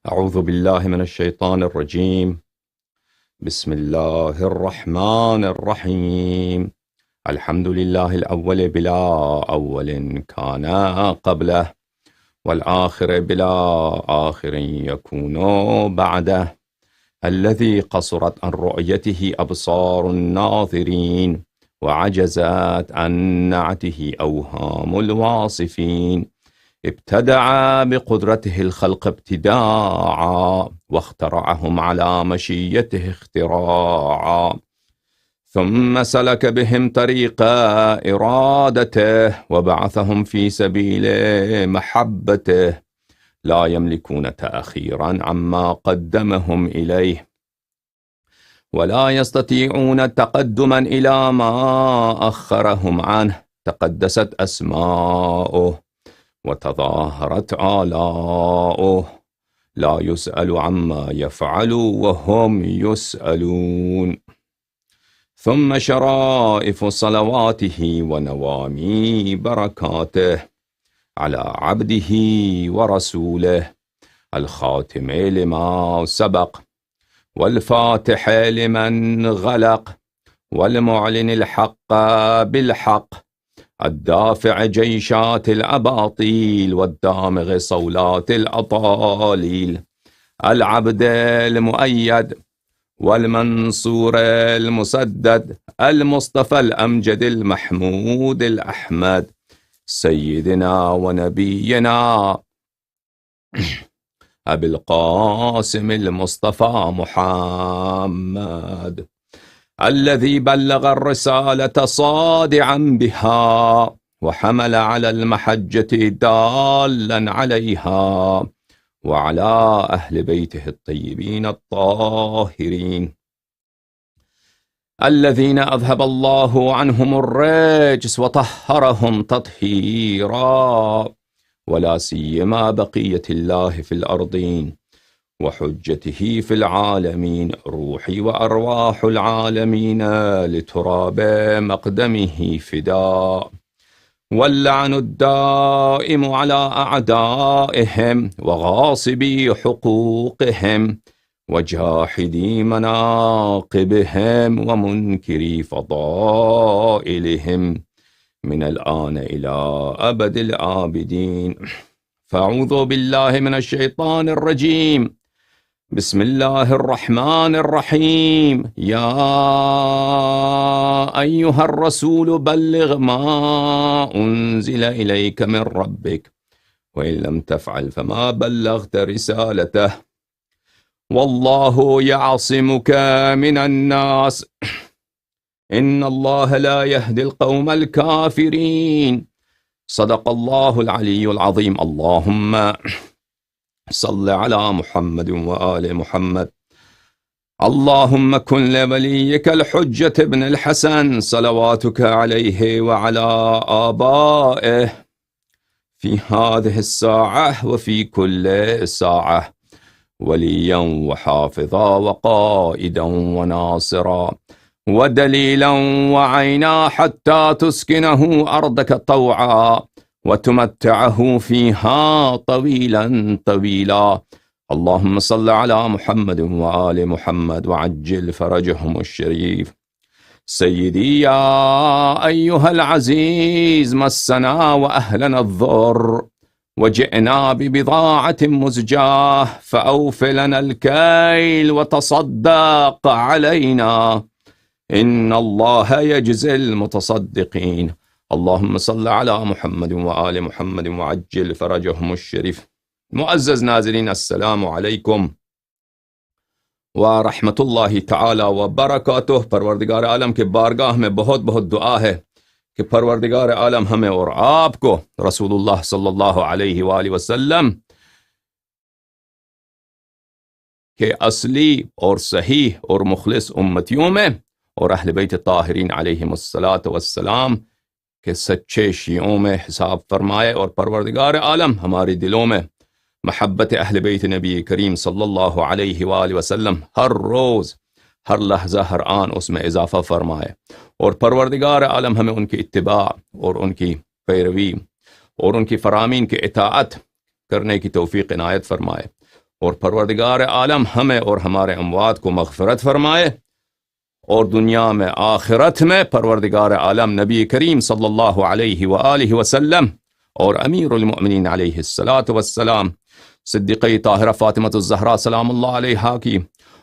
أعوذ بالله من الشيطان الرجيم. بسم الله الرحمن الرحيم. الحمد لله الأول بلا أول كان قبله، والآخر بلا آخر يكون بعده، الذي قصرت عن رؤيته أبصار الناظرين، وعجزت عن نعته أوهام الواصفين. ابتدع بقدرته الخلق ابتداعا، واخترعهم على مشيته اختراعا، ثم سلك بهم طريق إرادته، وبعثهم في سبيل محبته، لا يملكون تأخيرا عما قدمهم إليه، ولا يستطيعون تقدما إلى ما أخرهم عنه. تقدست أسماؤه وتظاهرت آلاؤه، لا يسأل عما يفعل وهم يسألون. ثم شرائف صلواته ونوامي بركاته على عبده ورسوله الخاتم لما سبق، والفاتح لمن غلق، والمعلن الحق بالحق، الدافع جيشات الأباطيل، والدامغ صولات الأطاليل، العبد المؤيد والمنصور المسدد، المصطفى الأمجد المحمود الأحمد، سيدنا ونبينا أبي القاسم المصطفى محمد، الذي بلغ الرسالة صادعا بها، وحمل على المحجة دالا عليها، وعلى أهل بيته الطيبين الطاهرين، الذين أذهب الله عنهم الرجس وطهرهم تطهيرا، ولا سيما بقية الله في الأرضين وحجته في العالمين، روحي وأرواح العالمين لتراب مقدمه فداء، واللعن الدائم على أعدائهم وغاصبي حقوقهم وجاحدي مناقبهم ومنكري فضائلهم من الآن إلى أبد الآبدين. فأعوذ بالله من الشيطان الرجيم. بسم الله الرحمن الرحيم. يا أيها الرسول بلغ ما أنزل إليك من ربك، وإن لم تفعل فما بلغت رسالته، والله يعصمك من الناس، إن الله لا يهدي القوم الكافرين. صدق الله العلي العظيم. اللهم صل على محمد وآل محمد. اللهم كن لوليك الحجة ابن الحسن صلواتك عليه وعلى آبائه في هذه الساعة وفي كل ساعة، وليا وحافظا وقائدا وناصرا ودليلا وعينا، حتى تسكنه أرضك طوعا وتمتعه فيها طويلا طويلا. اللهم صل على محمد وآل محمد وعجل فرجهم الشريف. سيدي يا أيها العزيز، مسنا وأهلنا الضر، وجئنا ببضاعة مزجاة، فأوف لنا الكيل وتصدق علينا، إن الله يجزي المتصدقين. اللهم صل على محمد وآل محمد وعجل فرجهم الشريف. معزز ناظرین، السلام علیکم و رحمت اللہ تعالی و برکاتہ۔ پروردگار عالم کے بارگاہ میں بہت بہت دعا ہے کہ پروردگار عالم ہمیں اور آپ کو رسول اللہ صلی اللہ علیہ وآلہ وسلم کے اصلی اور صحیح اور مخلص امتیوں میں اور اہل بیت طاہرین علیہم السلام کے سچے شیعوں میں حساب فرمائے، اور پروردگار عالم ہمارے دلوں میں محبت اہل بیت نبی کریم صلی اللہ علیہ وآلہ وسلم ہر روز ہر لحظہ ہر آن اس میں اضافہ فرمائے، اور پروردگار عالم ہمیں ان کی اتباع اور ان کی پیروی اور ان کی فرامین کی اطاعت کرنے کی توفیق عنایت فرمائے، اور پروردگار عالم ہمیں اور ہمارے اموات کو مغفرت فرمائے، اور دنیا میں آخرت میں پروردگار عالم نبی کریم صلی اللہ علیہ وآلہ وسلم اور امیر المؤمنین علیہ الصلاۃ والسلام صدیقہ طاہرہ فاطمۃ الزہرا سلام اللہ علیہا کی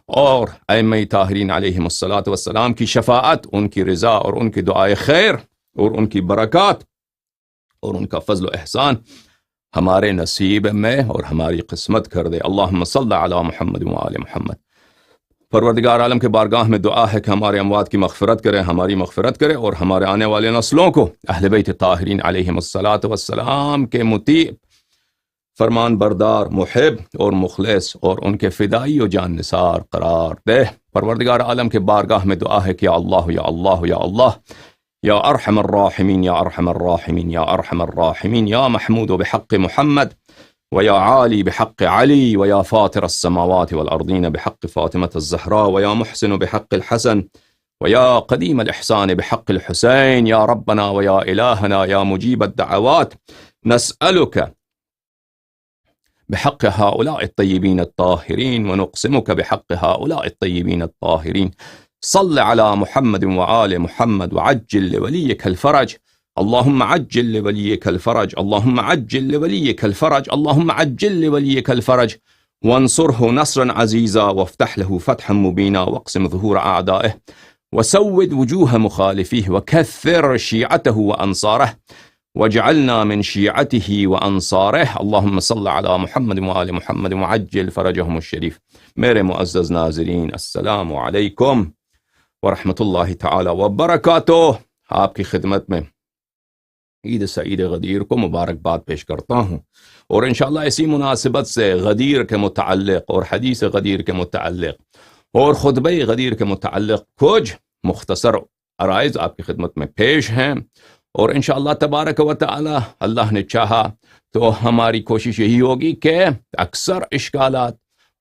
اور ائمہ طاہرین علیہم الصلاۃ والسلام کی شفاعت، ان کی رضا اور ان کی دعائے خیر اور ان کی برکات اور ان کا فضل و احسان ہمارے نصیب میں اور ہماری قسمت کر دے۔ اللہم صلی علی محمد وآل محمد۔ پروردگار عالم کے بارگاہ میں دعا ہے کہ ہمارے اموات کی مغفرت کرے، ہماری مغفرت کرے، اور ہمارے آنے والے نسلوں کو اہل بیت طاہرین علیہم الصلاۃ والسلام کے مطیع، فرمان بردار، محب اور مخلص اور ان کے فدائی و جان نثار قرار دے۔ پروردگار عالم کے بارگاہ میں دعا ہے کہ یا اللہ یا اللہ یا اللہ یا ارحم الراحمین یا ارحم الراحمین یا ارحم الراحمین یا محمود بحق محمد ويا عالي بحق علي ويا فاطر السماوات والأرضين بحق فاطمة الزهراء ويا محسن بحق الحسن ويا قديم الإحسان بحق الحسين يا ربنا ويا إلهنا يا مجيب الدعوات نسألك بحق هؤلاء الطيبين الطاهرين ونقسمك بحق هؤلاء الطيبين الطاهرين صل على محمد وآل محمد وعجل لوليك الفرج اللهم عجل لوليك الفرج اللهم عجل لوليك الفرج اللهم عجل لوليك الفرج وانصره نصرا عزيزا وافتح له فتحا مبينا واقسم ظهور أعدائه وسود وجوه مخالفيه وكثر شيعته وأنصاره واجعلنا من شيعته وأنصاره اللهم صل على محمد وآل محمد وعجل فرجهم الشريف۔ میرے معزز ناظرین، السلام علیکم ورحمۃ اللہ تعالی وبرکاتہ۔ آپ کی خدمت میں عید سعید غدیر کو مبارکباد پیش کرتا ہوں، اور انشاءاللہ اسی مناسبت سے غدیر کے متعلق اور حدیث غدیر کے متعلق اور خطبہ غدیر کے متعلق کچھ مختصر عرائض آپ کی خدمت میں پیش ہیں، اور انشاءاللہ تبارک و تعالی اللہ نے چاہا تو ہماری کوشش یہی ہوگی کہ اکثر اشکالات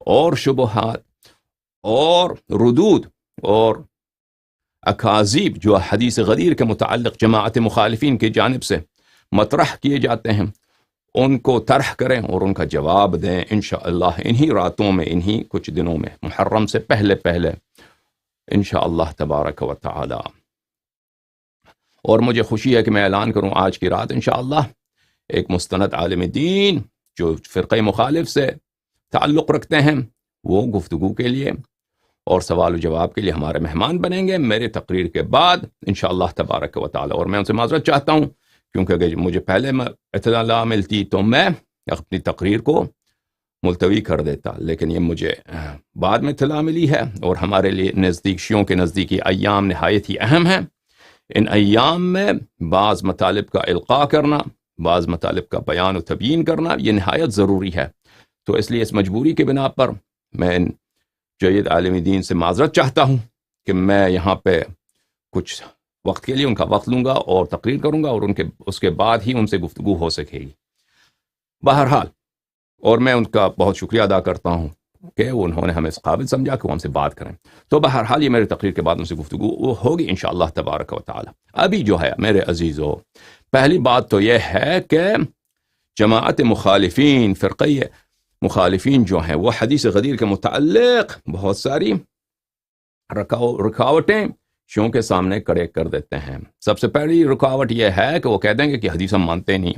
اور شبہات اور ردود اور اکاذیب جو حدیث غدیر کے متعلق جماعت مخالفین کی جانب سے مطرح کیے جاتے ہیں ان کو طرح کریں اور ان کا جواب دیں انشاءاللہ انہی راتوں میں، انہی کچھ دنوں میں، محرم سے پہلے پہلے انشاءاللہ تبارک و تعالی۔ اور مجھے خوشی ہے کہ میں اعلان کروں آج کی رات انشاءاللہ ایک مستند عالم دین جو فرقہ مخالف سے تعلق رکھتے ہیں وہ گفتگو کے لیے اور سوال و جواب کے لیے ہمارے مہمان بنیں گے میرے تقریر کے بعد انشاءاللہ تبارک و تعالی۔ اور میں ان سے معذرت چاہتا ہوں کیونکہ اگر مجھے پہلے اطلاع ملتی تو میں اپنی تقریر کو ملتوی کر دیتا، لیکن یہ مجھے بعد میں اطلاع ملی ہے، اور ہمارے لیے نزدیک شیعوں کے نزدیک یہ ایام نہایت ہی اہم ہیں۔ ان ایام میں بعض مطالب کا القاء کرنا، بعض مطالب کا بیان و تبیین کرنا یہ نہایت ضروری ہے، تو اس لیے اس مجبوری کے بنا پر میں جید عالم دین سے معذرت چاہتا ہوں کہ میں یہاں پہ کچھ وقت کے لیے ان کا وقت لوں گا اور تقریر کروں گا، اور اس کے بعد ہی ان سے گفتگو ہو سکے گی۔ بہرحال، اور میں ان کا بہت شکریہ ادا کرتا ہوں کہ انہوں نے ہمیں اس قابل سمجھا کہ وہ ہم سے بات کریں۔ تو بہرحال یہ میرے تقریر کے بعد ان سے گفتگو وہ ہوگی انشاءاللہ تبارک و تعالی۔ ابھی جو ہے میرے عزیزو، پہلی بات تو یہ ہے کہ جماعت مخالفین، فرقہ مخالفین جو ہیں وہ حدیث غدیر کے متعلق بہت ساری رکاوٹیں شیعوں کے سامنے کھڑے کر دیتے ہیں۔ سب سے پہلی رکاوٹ یہ ہے کہ وہ کہہ دیں گے کہ حدیث ہم مانتے نہیں،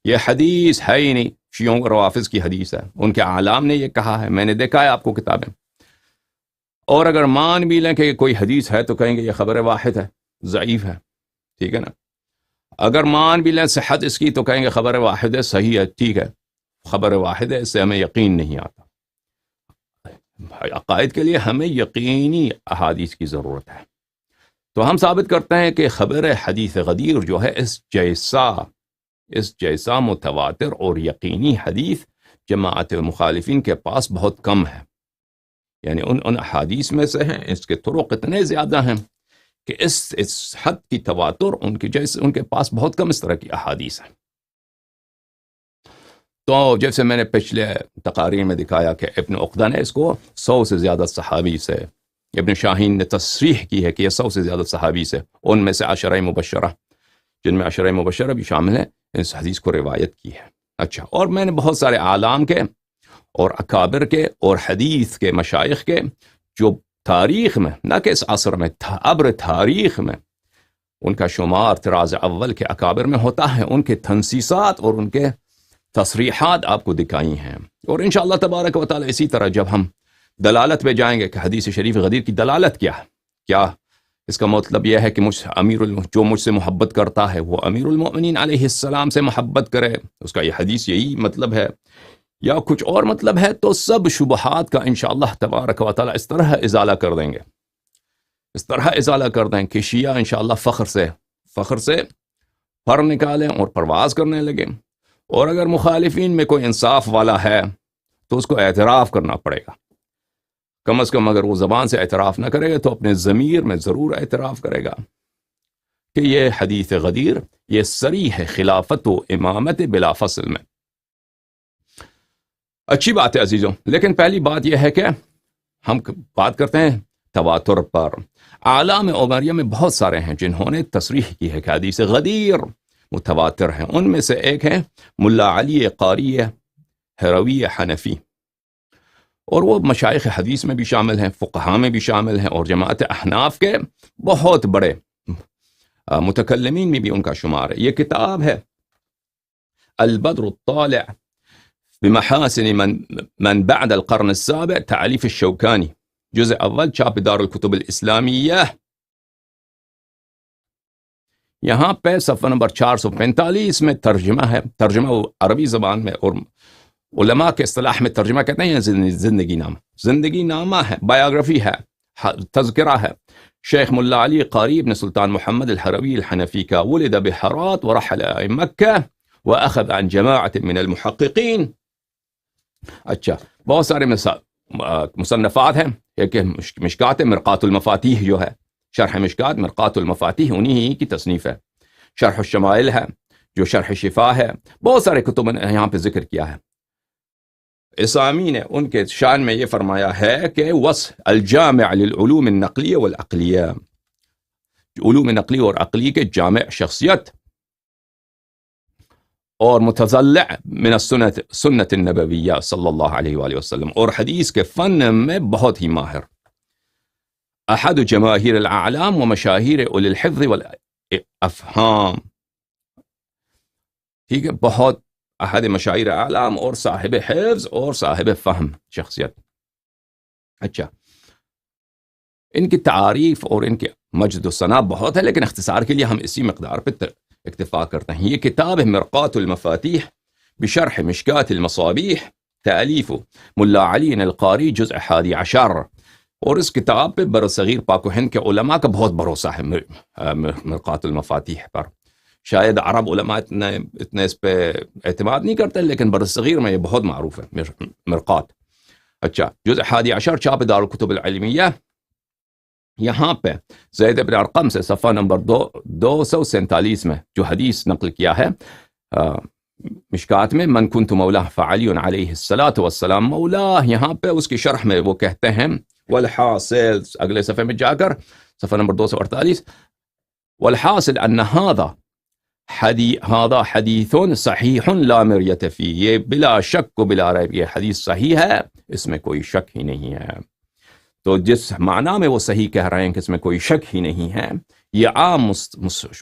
یہ حدیث ہے ہی نہیں، شیعوں اور روافظ کی حدیث ہے، ان کے اعلام نے یہ کہا ہے، میں نے دیکھا ہے آپ کو کتابیں۔ اور اگر مان بھی لیں کہ کوئی حدیث ہے تو کہیں گے یہ خبر واحد ہے، ضعیف ہے، ٹھیک ہے نا۔ اگر مان بھی لیں صحت اس کی تو کہیں گے خبر واحد ہے، صحیح ہے، ٹھیک ہے، خبر واحد ہے، اس سے ہمیں یقین نہیں آتا۔ عقائد کے لیے ہمیں یقینی احادیث کی ضرورت ہے، تو ہم ثابت کرتے ہیں کہ خبر حدیث غدیر جو ہے اس جیسا متواتر اور یقینی حدیث جماعت مخالفین کے پاس بہت کم ہے، یعنی ان احادیث میں سے ہیں، اس کے طرق اتنے زیادہ ہیں کہ اس حد کی تواتر ان کے پاس بہت کم اس طرح کی احادیث ہیں۔ تو جیسے میں نے پچھلے تقاریر میں دکھایا کہ ابن عقدہ نے اس کو 100 سے زیادہ صحابی سے، ابن شاہین نے تصریح کی ہے کہ یہ 100 سے زیادہ صحابی سے، ان میں سے عشرہ مبشرہ، جن میں عشرہ مبشرہ بھی شامل ہیں، اس حدیث کو روایت کی ہے۔ اچھا، اور میں نے بہت سارے اعلام کے اور اکابر کے اور حدیث کے مشائخ کے جو تاریخ میں، نہ کہ اس عصر میں، عبر تاریخ میں ان کا شمار طراز اول کے اکابر میں ہوتا ہے، ان کے تنصیصات اور ان کے تصریحات آپ کو دکھائی ہیں. اور انشاءاللہ تبارک و تعالی اسی طرح جب ہم دلالت پہ جائیں گے کہ حدیث شریف غدیر کی دلالت کیا ہے، کیا اس کا مطلب یہ ہے کہ جو مجھ سے محبت کرتا ہے وہ امیر المؤمنین علیہ السلام سے محبت کرے، اس کا یہ حدیث یہی مطلب ہے یا کچھ اور مطلب ہے، تو سب شبہات کا انشاءاللہ تبارک و تعالی اس طرح ازالہ کر دیں گے، اس طرح ازالہ کر دیں کہ شیعہ انشاءاللہ فخر سے پر نکالیں اور پرواز کرنے لگیں. اور اگر مخالفین میں کوئی انصاف والا ہے تو اس کو اعتراف کرنا پڑے گا، کم از کم اگر وہ زبان سے اعتراف نہ کرے گا تو اپنے ضمیر میں ضرور اعتراف کرے گا کہ یہ حدیث غدیر یہ صریح ہے خلافت و امامت بلا فصل میں. اچھی بات ہے عزیزوں، لیکن پہلی بات یہ ہے کہ ہم بات کرتے ہیں تواتر پر. اعلام عمریہ میں بہت سارے ہیں جنہوں نے تصریح کی ہے کہ حدیث غدیر متواتر ہیں. ان میں سے ایک ہے ملا علی قاری ہروی حنفی، اور وہ مشائخ حدیث میں بھی شامل ہیں، فقہاء میں بھی شامل ہیں، اور جماعت احناف کے بہت بڑے متکلمین میں بھی ان کا شمار ہے. یہ کتاب ہے البدر الطالع بمحاسن من بعد القرن السابع تعلیف الشوکانی، جزء اول، چھاپ دار الکتب الاسلامیہ. یہاں پہ صفحہ نمبر 445 میں ترجمہ ہے، ترجمہ عربی زبان میں، اور علماء کے اصطلاح میں ترجمہ کہتے ہیں زندگی نامہ ہے، بایوگرافی ہے، تذکرہ ہے شیخ ملا علی قاری بن سلطان محمد الحروی الحنفی کا. ولد بحرات ورحل مکہ واخذ عن جماعت من المحققین. اچھا، بہت سارے مصنفات ہیں. ایک مشکات مرقات المفاتیح جو ہے، شرح مشکات مرقات المفاتیح انہی کی تصنیف ہے. شرح الشمائل ہے جو شرح شفا ہے. بہت سارے کتب نے یہاں پہ ذکر کیا ہے. اسامی نے ان کے شان میں یہ فرمایا ہے کہ وصف الجامع للعلوم النقلیہ والعقلیہ، علوم نقلی اور عقلی کے جامع شخصیت اور متضلع من سنت النبویہ صلی اللہ علیہ وآلہ وسلم، اور حدیث کے فن میں بہت ہی ماہر. احد جماہیر الاعلام و مشاہیر اولی الحفظ والافہام. ٹھیک ہے، بہت احد مشاہیر اعلام اور صاحب حفظ اور صاحب فہم شخصیت. اچھا، ان کی تعریف اور ان کے مجد و ثنا بہت ہے، لیکن اختصار کے لیے ہم اسی مقدار پہ اکتفا کرتے ہیں. یہ کتاب ہے مرقات المفاتیح بشرح مشکات المصابیح، تالیف ملا علی القاری، جزء 11، اور اس کتاب پہ برصغیر پاک و ہند کے علماء کا بہت بھروسہ ہے مرقات المفاتیح پر. شاید عرب علماء اتنے اس پہ اعتماد نہیں کرتے، لیکن برصغیر میں یہ بہت معروف ہے مرقات. اچھا، جزء 11، چھاپ دار الکتب العلمیہ. یہاں پہ زید بن ارقم سے صفحہ نمبر 247 میں جو حدیث نقل کیا ہے مشکات میں، من کنت مولاہ فعلی علیہ الصلاۃ والسلام مولاہ، یہاں پہ اس کی شرح میں وہ کہتے ہیں والحاصل، اگلے صفحے میں جا کر صفحہ نمبر 248، والحاصل ان هذا حدیث صحیح لا مریۃ فی، یہ بلا شک و بلا ریب یہ حدیث صحیح ہے، اس میں کوئی شک ہی نہیں ہے. تو جس معنی میں وہ صحیح کہہ رہے ہیں کہ اس میں کوئی شک ہی نہیں ہے، یہ عام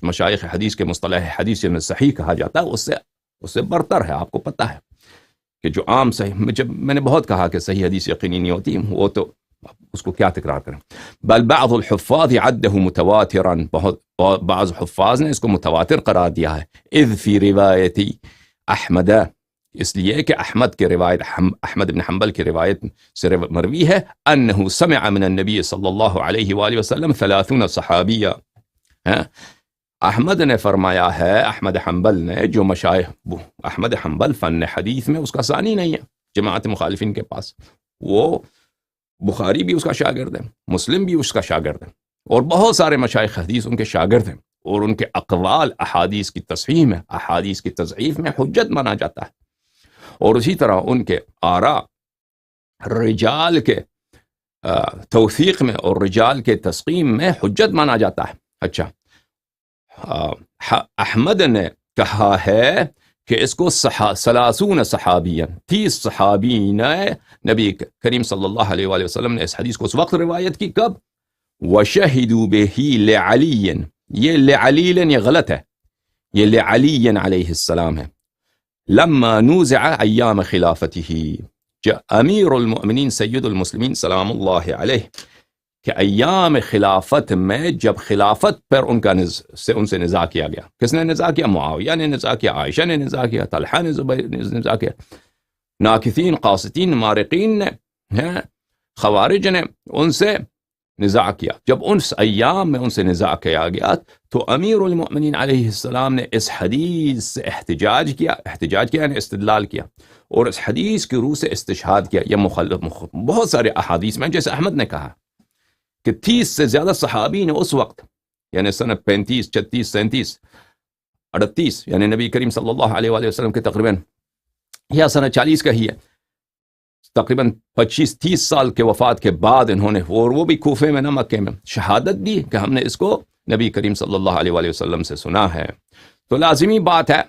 مشائخ حدیث کے مصطلح حدیث میں صحیح کہا جاتا ہے، اس سے برتر ہے. آپ کو پتہ ہے کہ جو عام صحیح، جب میں نے بہت کہا کہ صحیح حدیث یقینی نہیں ہوتی، وہ تو اس کو کیا تکرار کریں. بل بعض الحفاظ عده متواترا، بعض حفاظ نے اس کو متواتر قرار دیا ہے. اذ فی روایت احمد، اس لیے کہ احمد کی روایت، احمد بن حنبل کی روایت سے مروی ہے، انہ سمع من النبی صلی اللہ علیہ وآلہ وسلم 30 صحابیہ. احمد نے فرمایا ہے، احمد حنبل نے، جو مشایخ احمد حنبل فن حدیث میں اس کا ثانی نہیں ہے جماعت مخالفین کے پاس. وہ بخاری بھی اس کا شاگرد ہے، مسلم بھی اس کا شاگرد ہے، اور بہت سارے مشایخ حدیث ان کے شاگرد ہیں، اور ان کے اقوال احادیث کی تصحیح میں، احادیث کی تضعیف میں حجت مانا جاتا ہے. اور اسی طرح ان کے آراء رجال کے توثیق میں اور رجال کے تسقیم میں حجت مانا جاتا ہے. اچھا، احمد نے کہا ہے کہ اس کو 30 صحابین 30 صحابین نبی کریم صلی اللہ علیہ وآلہ وسلم نے اس حدیث کو اس وقت روایت کی کب؟ وَشَهِدُوا بِهِ لِعَلِيٍّ، یہ لعلی یہ غلط ہے، یہ لعلی علیہ السلام ہے، لما نوزع ایام خلافتہ، امیر المؤمنین سید المسلمین سلام اللہ علیہ کہ ایام خلافت میں جب خلافت پر ان سے نزاع کیا گیا. کس نے نزاع کیا؟ معاویہ نے نزاع کیا، عائشہ نے نزاع کیا، طلحہ نے نزاع کیا، ناکثین قاسطین مارقین نے، خوارج نے ان سے نزاع کیا. جب اس ایام میں ان سے نزاع کیا گیا تو امیر المؤمنین علیہ السلام نے اس حدیث سے احتجاج کیا یعنی استدلال کیا، اور اس حدیث کی روح سے استشہاد کیا. یہ بہت سارے احادیث میں، جیسے احمد نے کہا کہ 30 سے زیادہ صحابی نے اس وقت، یعنی سنہ 35 36 37 38، یعنی نبی کریم صلی اللہ علیہ وآلہ وسلم کے تقریباً یا سنہ 40 کا ہی ہے، تقریباً 25-30 سال کے وفات کے بعد انہوں نے، اور وہ بھی کوفے میں نہ مکے میں، شہادت دی کہ ہم نے اس کو نبی کریم صلی اللہ علیہ وآلہ وسلم سے سنا ہے. تو لازمی بات ہے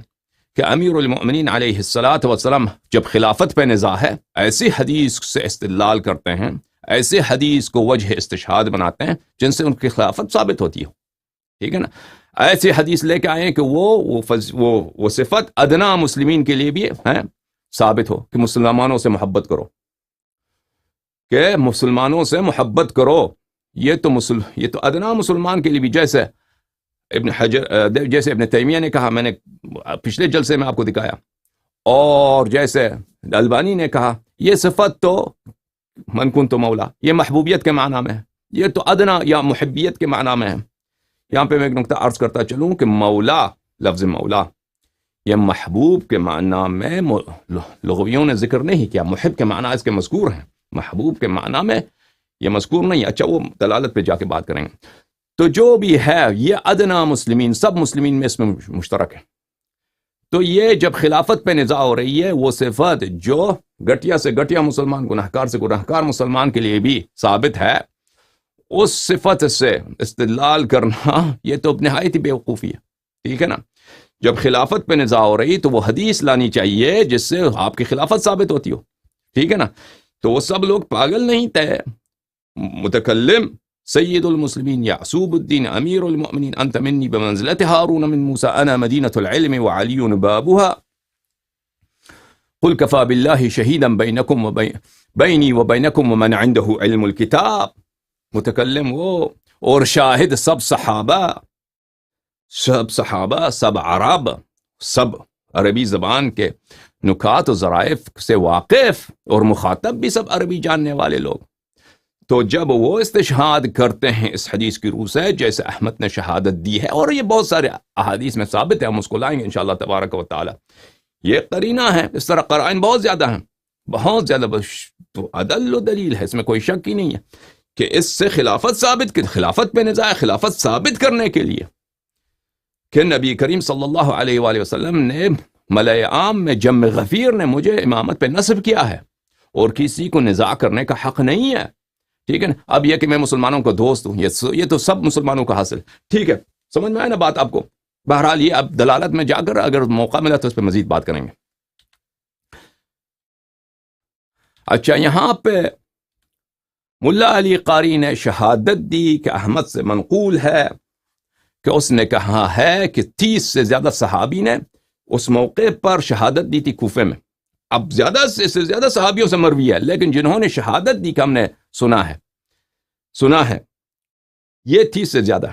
کہ امیر المؤمنین علیہ الصلاۃ والسلام جب خلافت پہ نزاع ہے، ایسی حدیث سے استدلال کرتے ہیں، ایسے حدیث کو وجہ استشہاد بناتے ہیں جن سے ان کی خلافت ثابت ہوتی ہو. ٹھیک ہے نا؟ ایسی حدیث لے کے آئے کہ وہ صفت ادنا مسلمین کے لیے بھی ہے ثابت ہو کہ مسلمانوں سے محبت کرو، کہ مسلمانوں سے محبت کرو. یہ تو ادنا مسلمان کے لیے بھی، جیسے ابن تیمیہ نے کہا، میں نے پچھلے جلسے میں آپ کو دکھایا، اور جیسے البانی نے کہا، یہ صفت تو من کن تو مولا، یہ محبوبیت کے معنی میں ہے، یہ تو ادنا یا محبیت کے معنی میں ہے. یہاں پہ میں ایک نقطہ عرض کرتا چلوں کہ مولا، لفظ مولا یہ محبوب کے معنی میں لغویوں نے ذکر نہیں کیا، محب کے معنی اس کے مذکور ہیں، محبوب کے معنی میں یہ مذکور نہیں. اچھا، وہ دلالت پہ جا کے بات کریں گے. تو جو بھی ہے یہ ادنا مسلمین، سب مسلمین میں اس میں مشترک ہے. تو یہ جب خلافت پہ نزاع ہو رہی ہے، وہ صفت جو گٹیا سے گٹیا مسلمان، گناہگار سے گناہگار مسلمان کے لیے بھی ثابت ہے، اس صفت سے استدلال کرنا یہ تو نہایت ہی بیوقوفی ہے. ٹھیک ہے نا؟ جب خلافت پہ نزاع ہو رہی تو وہ حدیث لانی چاہیے جس سے آپ کی خلافت ثابت ہوتی ہو. ٹھیک ہے نا؟ تو وہ سب لوگ پاگل نہیں تھے. متکلم سید المسلمین یعصوب الدین امیر المؤمنین انت منی بمنزلت ہارون من موسیٰ انا مدینۃ العلم وعلی بابها قل کفى باللہ شہیدا بینی وبینکم ومن عنده علم الکتاب. متکلم وہ، اور شاہد سب صحابہ، سب عرب، سب عربی زبان کے نکات و ظرائف سے واقف، اور مخاطب بھی سب عربی جاننے والے لوگ. تو جب وہ استشہاد کرتے ہیں اس حدیث کی روح سے، جیسے احمد نے شہادت دی ہے، اور یہ بہت سارے احادیث میں ثابت ہے، ہم اس کو لائیں گے انشاءاللہ تبارک و تعالی. یہ قرینہ ہے، اس طرح قرائن بہت زیادہ ہیں، بہت زیادہ. تو عدل و دلیل ہے، اس میں کوئی شک ہی نہیں ہے کہ اس سے خلافت پہ نزاع، خلافت ثابت کرنے کے لیے کہ نبی کریم صلی اللہ علیہ وآلہ وسلم نے ملأ عام میں جم غفیر نے مجھے امامت پہ نصب کیا ہے، اور کسی کو نزاع کرنے کا حق نہیں ہے. ٹھیک ہے نا؟ اب یہ کہ میں مسلمانوں کا دوست ہوں، یہ تو سب مسلمانوں کا حاصل. ٹھیک ہے، سمجھ میں آئے نا بات آپ کو؟ بہرحال یہ اب دلالت میں جا کر اگر موقع ملا تو اس پہ مزید بات کریں گے. اچھا، یہاں پہ ملا علی قاری نے شہادت دی کہ احمد سے منقول ہے کہ اس نے کہا ہے کہ 30 سے زیادہ صحابی نے اس موقع پر شہادت دی تھی کوفے میں. اب زیادہ سے زیادہ صحابیوں سے مروی ہے، لیکن جنہوں نے شہادت دی کہ ہم نے سنا ہے یہ 30 سے زیادہ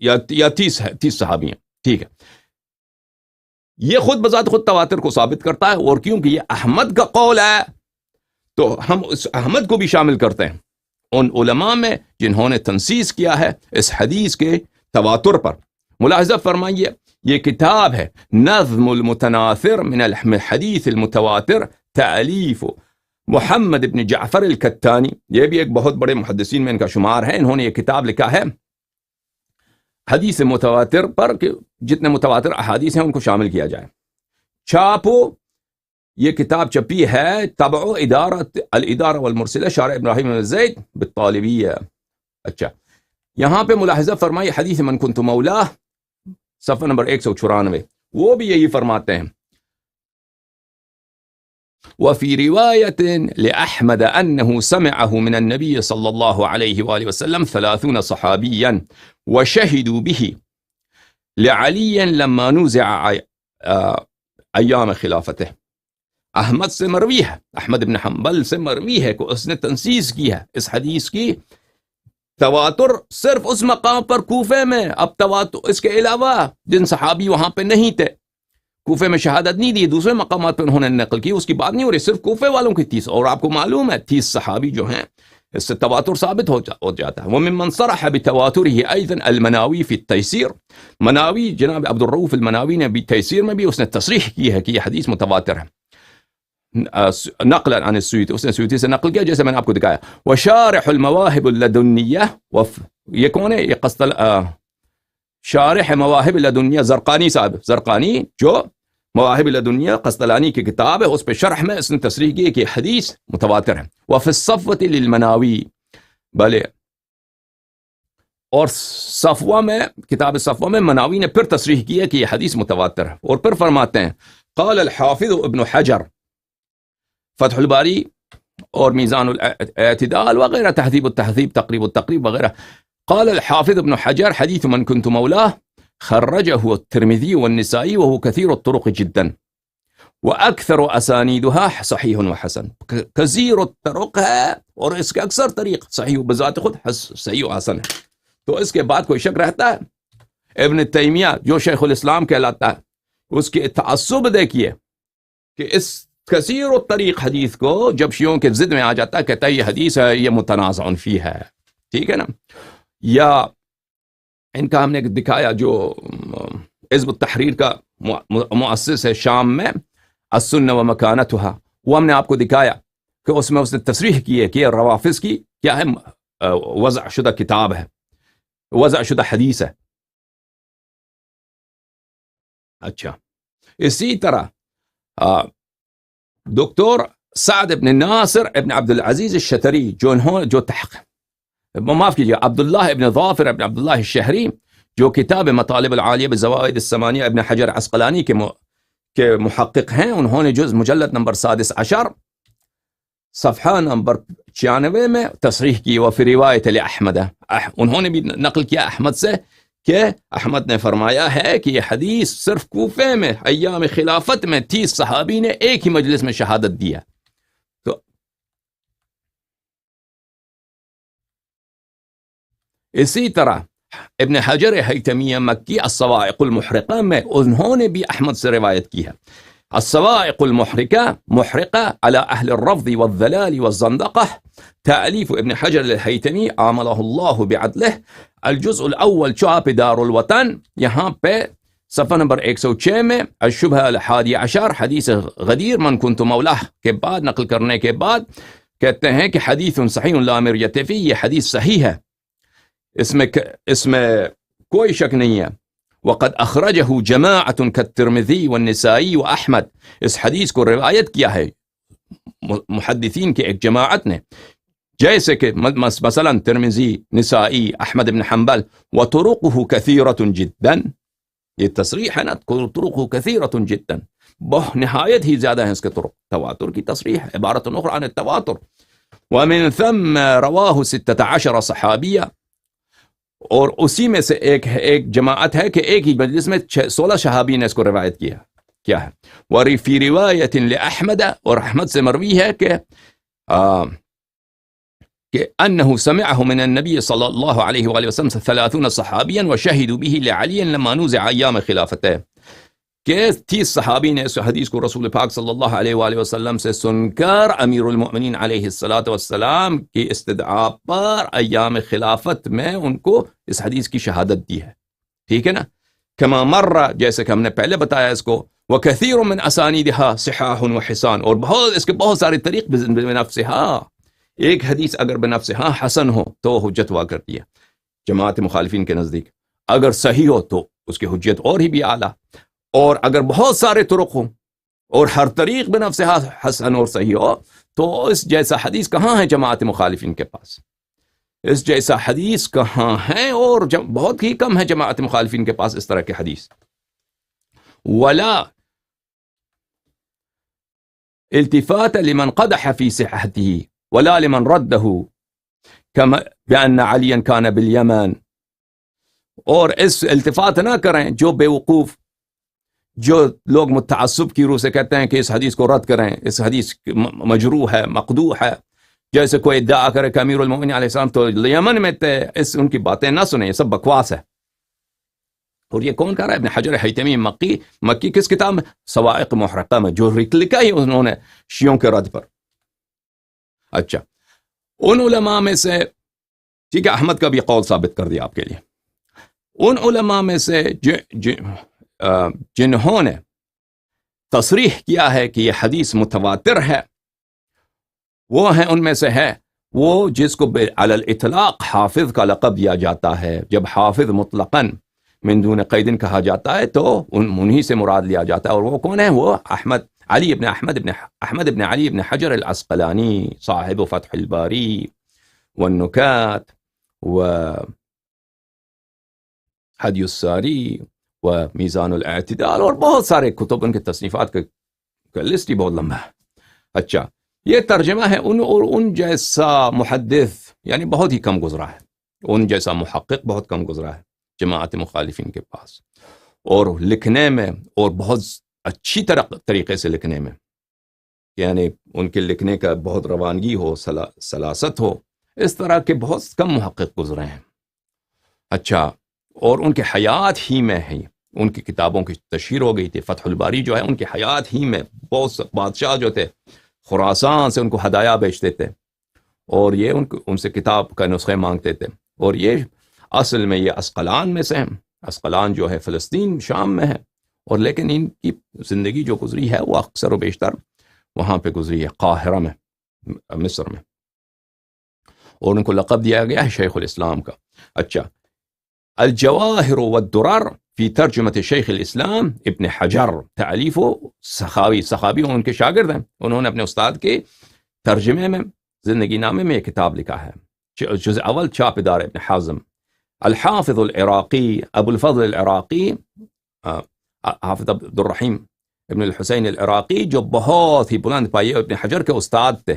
یا 30 صحابی ہیں. ٹھیک ہے، یہ خود بذات خود تواتر کو ثابت کرتا ہے، اور کیونکہ یہ احمد کا قول ہے تو ہم اس احمد کو بھی شامل کرتے ہیں ان علماء میں جنہوں نے تنصیص کیا ہے اس حدیث کے تواتر پر. ملاحظہ فرمائیے، یہ کتاب ہے نظم المتناثر من الحدیث المتواتر، تالیف محمد بن جعفر الکتانی. یہ بھی ایک بہت بڑے محدثین میں ان کا شمار ہے. انہوں نے یہ کتاب لکھا ہے حدیث متواتر پر کہ جتنے متواتر احادیث ہیں ان کو شامل کیا جائے. چھاپو یہ کتاب چپی ہے طبع الادارہ والمرسلہ شارع ابراہیم بن زید بالطالبیہ. اچھا، یہاں پہ ملاحظہ فرمائی حدیث من کنت مولا صفحہ نمبر 194، وہ بھی یہی فرماتے ہیں. وفي رواية لأحمد أنه سمعه من النبي صلى الله عليه وآله وسلم 30 صحابيا وشهدوا به لعلي لما نوزع أيام خلافته. احمد سے مروی ہے، احمد بن حنبل سے مروی ہے کہ اس نے تنسیص کی ہے اس حدیث کی. تواتر صرف اس مقام پر کوفے میں، اب تواتر اس کے علاوہ جن صحابی وہاں پہ نہیں تھے، کوفے میں شہادت نہیں دی، دوسرے مقامات پہ انہوں نے نقل کی، اس کی بات نہیں ہو رہی، صرف کوفے والوں کی 30. اور آپ کو معلوم ہے 30 صحابی جو ہیں اس سے تواتر ثابت ہو جاتا ہے. وممن صرح بتواتره ايضا المناوی فی التیسیر. مناوی جناب عبد الرؤوف المناوی نے بھی تیسیر میں بھی اس نے تصریح کی ہے کہ یہ حدیث متواتر ہے، نقلا عن السیوطی، اس نے سیوطی سے نقل کیا جیسے میں نے آپ کو دکھایا. وشارح المواہب اللدنیہ، یہ کون ہے؟ یہ شارح مواہب لدنیہ زرقانی صاحب، زرقانی جو مواہب لدنیہ قسطلانی کی کتاب ہے، اس پہ شرح میں اس نے تصریح کی کہ حدیث متواتر ہے. وفی الصفوۃ للمناوی، بلے اور صفوہ میں، کتاب صفوہ میں مناوی نے پھر تصریح کی ہے کہ یہ حدیث متواتر ہے. اور پھر فرماتے ہیں قال الحافظ ابن حجر، فتح الباری اور میزان الاعتدال وغیرہ، تہذیب التہذیب، تقریب التقریب وغیرہ، قال الحافظ ابن حجر حديث من كنت مولاه خرجه الترمذي والنسائي وهو كثير الطرق جدا وأكثر أسانيدها صحيح وحسن. كثير الطرق ہے اور اس کے اکثر طریق صحیح بذات خود صحیح و حسن ہے. تو اس کے بعد کوئی شک رہتا ہے؟ ابن تیمیہ جو شیخ الاسلام کہلاتا ہے، اس کے تعصب دیکھیے کہ اس کثیر الطریق حدیث کو جب شیعوں کے ضد میں آ جاتا ہے، کہتا ہے یہ حدیث ہے، یہ متنازع فی ہے. ٹھیک ہے نا؟ یا ان کا ہم نے دکھایا جو حزب التحریر کا مؤسس ہے شام میں، السنہ و مکانتها، وہ ہم نے آپ کو دکھایا کہ اس میں اس نے تصریح کی ہے کہ روافض کی کیا ہے، وضع شدہ کتاب ہے، وضع شدہ حدیث ہے. اچھا، اسی طرح دکتور سعد ابن ناصر ابن عبد العزیز الشتری جو معاف کیجیے، عبداللہ ابن ظافر ابن عبداللہ الشہری جو کتاب مطالب العالیہ بزوائد الثمانیہ ابن حجر عسقلانی کے محقق ہیں، انہوں نے مجلد نمبر 16 صفحہ نمبر 96 میں تصریح کی. وفی روایت لأحمد، انہوں نے بھی نقل کیا احمد سے کہ احمد نے فرمایا ہے کہ یہ حدیث صرف کوفے میں ایام خلافت میں 30 صحابی نے ایک ہی مجلس میں شہادت دیا. تو اسی طرح ابن حجر حیتمی مکی الصواعق المحرقہ میں انہوں نے بھی احمد سے روایت کی ہے. الصواعق المحرقہ على اہل الرفض والضلال والزندقہ، تألیف ابن حجر الحیتمی عاملہ اللہ بعدلہ، الجزء الاول چاپ دار الوطن، یہاں پہ صفحہ نمبر 106 میں الشبہ الحادی عشر، حدیث غدیر من کنت مولاه کے بعد نقل کرنے کے بعد کہتے ہیں کہ حدیث صحیح لا مریۃ فیہ، یہ حدیث صحیح ہے، اس میں کوئی شک نہیں ہے. وقد اخرجہ جماعت کالترمذی والنسائی واحمد، اس حدیث کو روایت کیا ہے محدثین کے ایک جماعت نے، جیسے کہ مثلا ترمذی، نسائی، احمد بن حنبل. وطرقہ کثیرۃ جدا، یہ تصریح ہے نا، طرقہ کثیرۃ جدا، نہایت ہی زیادہ ہیں اس کے طرق. تواتر کی تصریح ہے، عبارت اخرى عن التواتر. ومن ثم رواہ 16 صحابیہ، اور اسی میں سے ایک جماعت ہے کہ ایک ہی مجلس میں 16 صحابی نے اس کو روایت کیا ہے. وفی روایت لأحمد، اور احمد سے مروی ہے کہ انه سمعه من النبي صلی اللہ علیہ وآلہ وسلم 30 صحابیا وشهدوا به لعلی لما نوزع ایام خلافته، کہ 30 صحابی نے اس حدیث کو رسول پاک صلی اللہ علیہ وآلہ وسلم سے سن کر امیر المؤمنین علیہ الصلاۃ والسلام کی استدعاء پر ایام خلافت میں ان کو اس حدیث کی شہادت دی ہے. ٹھیک ہے نا؟ کما مر، جیسے کہ ہم نے پہلے بتایا اس کو. وکثیر من اسانیدها صحاح وحسان، اور اس کے بہت سارے طریق بنفسها، ایک حدیث اگر بنفسها حسن ہو تو حجت ہوا کرتی ہے جماعت مخالفین کے نزدیک، اگر صحیح ہو تو اس کی حجت اور ہی بھی اعلیٰ، اور اگر بہت سارے طرق ہوں اور ہر طریق بنفسها حسن اور صحیح ہو تو اس جیسا حدیث کہاں ہے جماعت مخالفین کے پاس؟ اس جیسا حدیث کہاں ہے؟ اور بہت ہی کم ہے جماعت مخالفین کے پاس اس طرح کے حدیث. ولا التفات لمن قدح في صحته ولا لمن رده كما بأن عليا كان باليمن. اور اس التفات نہ کریں جو بیوقوف، جو لوگ متعصب کی روح سے کہتے ہیں کہ اس حدیث کو رد کریں، اس حدیث مجروح ہے، مقدوح ہے، جیسے کوئی ادعا کرے کہ امیر المومنین علیہ السلام تو یمن میں تھے، ان کی باتیں نہ سنیں، یہ سب بکواس ہے۔ اور یہ کون کہہ رہا ہے؟ ابن حجر حیتمی مکی کس کتاب میں؟ صواعق محرقہ میں، جو لکھا ہی انہوں نے شیعوں کے رد پر۔ اچھا، ان علماء میں سے، ٹھیک ہے، احمد کا بھی قول ثابت کر دیا آپ کے لیے، ان علماء میں سے جنہوں نے تصریح کیا ہے کہ یہ حدیث متواتر ہے، وہ ہیں، ان میں سے ہے وہ جس کو علی الاطلاق حافظ کا لقب دیا جاتا ہے۔ جب حافظ مطلقاً من دون قید کہا جاتا ہے تو انہی سے مراد لیا جاتا ہے، اور وہ کون ہے؟ وہ احمد ابن علی ابن حجر العسقلانی، صاحب فتح الباری والنکات و حدی الساری و میزان الاعتدال، اور بہت سارے کتب، ان کے تصنیفات کا لسٹ ہی بہت لمبا ہے۔ اچھا، یہ ترجمہ ہے ان جیسا محدث یعنی بہت ہی کم گزرا ہے، ان جیسا محقق بہت کم گزرا ہے جماعت مخالفین کے پاس، اور لکھنے میں، اور بہت اچھی طریقے سے لکھنے میں، یعنی ان کے لکھنے کا بہت روانگی ہو، سلاست ہو، اس طرح کے بہت کم محقق گزرے ہیں۔ اچھا، اور ان کے حیات ہی میں ہے، ان کی کتابوں کی تشہیر ہو گئی تھی۔ فتح الباری جو ہے ان کی حیات ہی میں بہت سے بادشاہ جو تھے خراسان سے ان کو ہدایہ بیچتے تھے، اور یہ ان سے کتاب کا نسخے مانگتے تھے، اور یہ اصل میں یہ اسقلان میں سے ہیں۔ اسقلان جو ہے فلسطین شام میں ہے، اور لیکن ان کی زندگی جو گزری ہے وہ اکثر و بیشتر وہاں پہ گزری ہے، قاہرہ میں، مصر میں، اور ان کو لقب دیا گیا ہے شیخ الاسلام کا۔ اچھا، الجواہر والدرر فی ترجمت شیخ الاسلام ابن حجر، تعلیف و سخاوی ان کے شاگرد ہیں، انہوں نے اپنے استاد کے ترجمے میں، زندگی نامے میں یہ کتاب لکھا ہے، جزء اول چھاپ دار ابن حازم۔ الحافظ العراقی ابو الفضل العراقی، حافظ عبد الرحیم ابن الحسین العراقی، جو بہت ہی بلند پائے ابن حجر کے استاد تھے،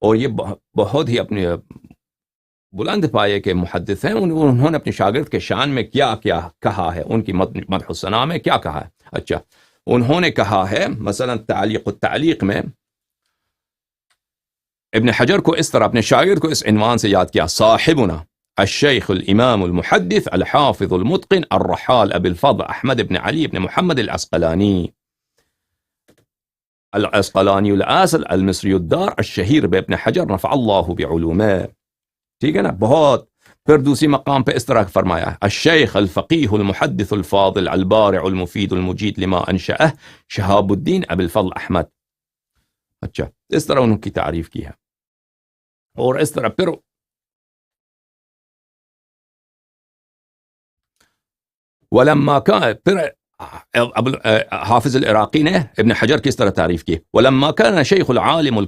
اور یہ بہت ہی اپنے بلند پائے کے محدث ہیں، انہوں نے اپنے شاگرد کے شان میں کیا کیا کہا ہے، ان کی مدح و ثنا میں کیا کہا ہے۔ اچھا، انہوں نے کہا ہے مثلا تعلیق التعلیق میں، ابن حجر کو اس طرح اپنے شاگرد کو اس عنوان سے یاد کیا: صاحبنا الشیخ الامام المحدث الحافظ المتقن الرحال ابی الفضل احمد ابن علی ابن محمد العسقلانی الاصل المصری الدار الشہیر بابن حجر نفع اللہ بعلومہ۔ ٹھیک ہے نا؟ بہت۔ پھر دوسری مقام پہ اس طرح فرمایا: الشیخ الفقیہ المحدث الفاضل البارع المفید المجید لما انشأہ شہاب الدین ابی الفضل احمد۔ اچھا، اس طرح انہوں کی تعریف کی ہے، اور اس طرح پھر ولما كان، پھر حافظ العراقی نے ابن حجر کی اس طرح تعریف کی: ولما كان شيخ العالم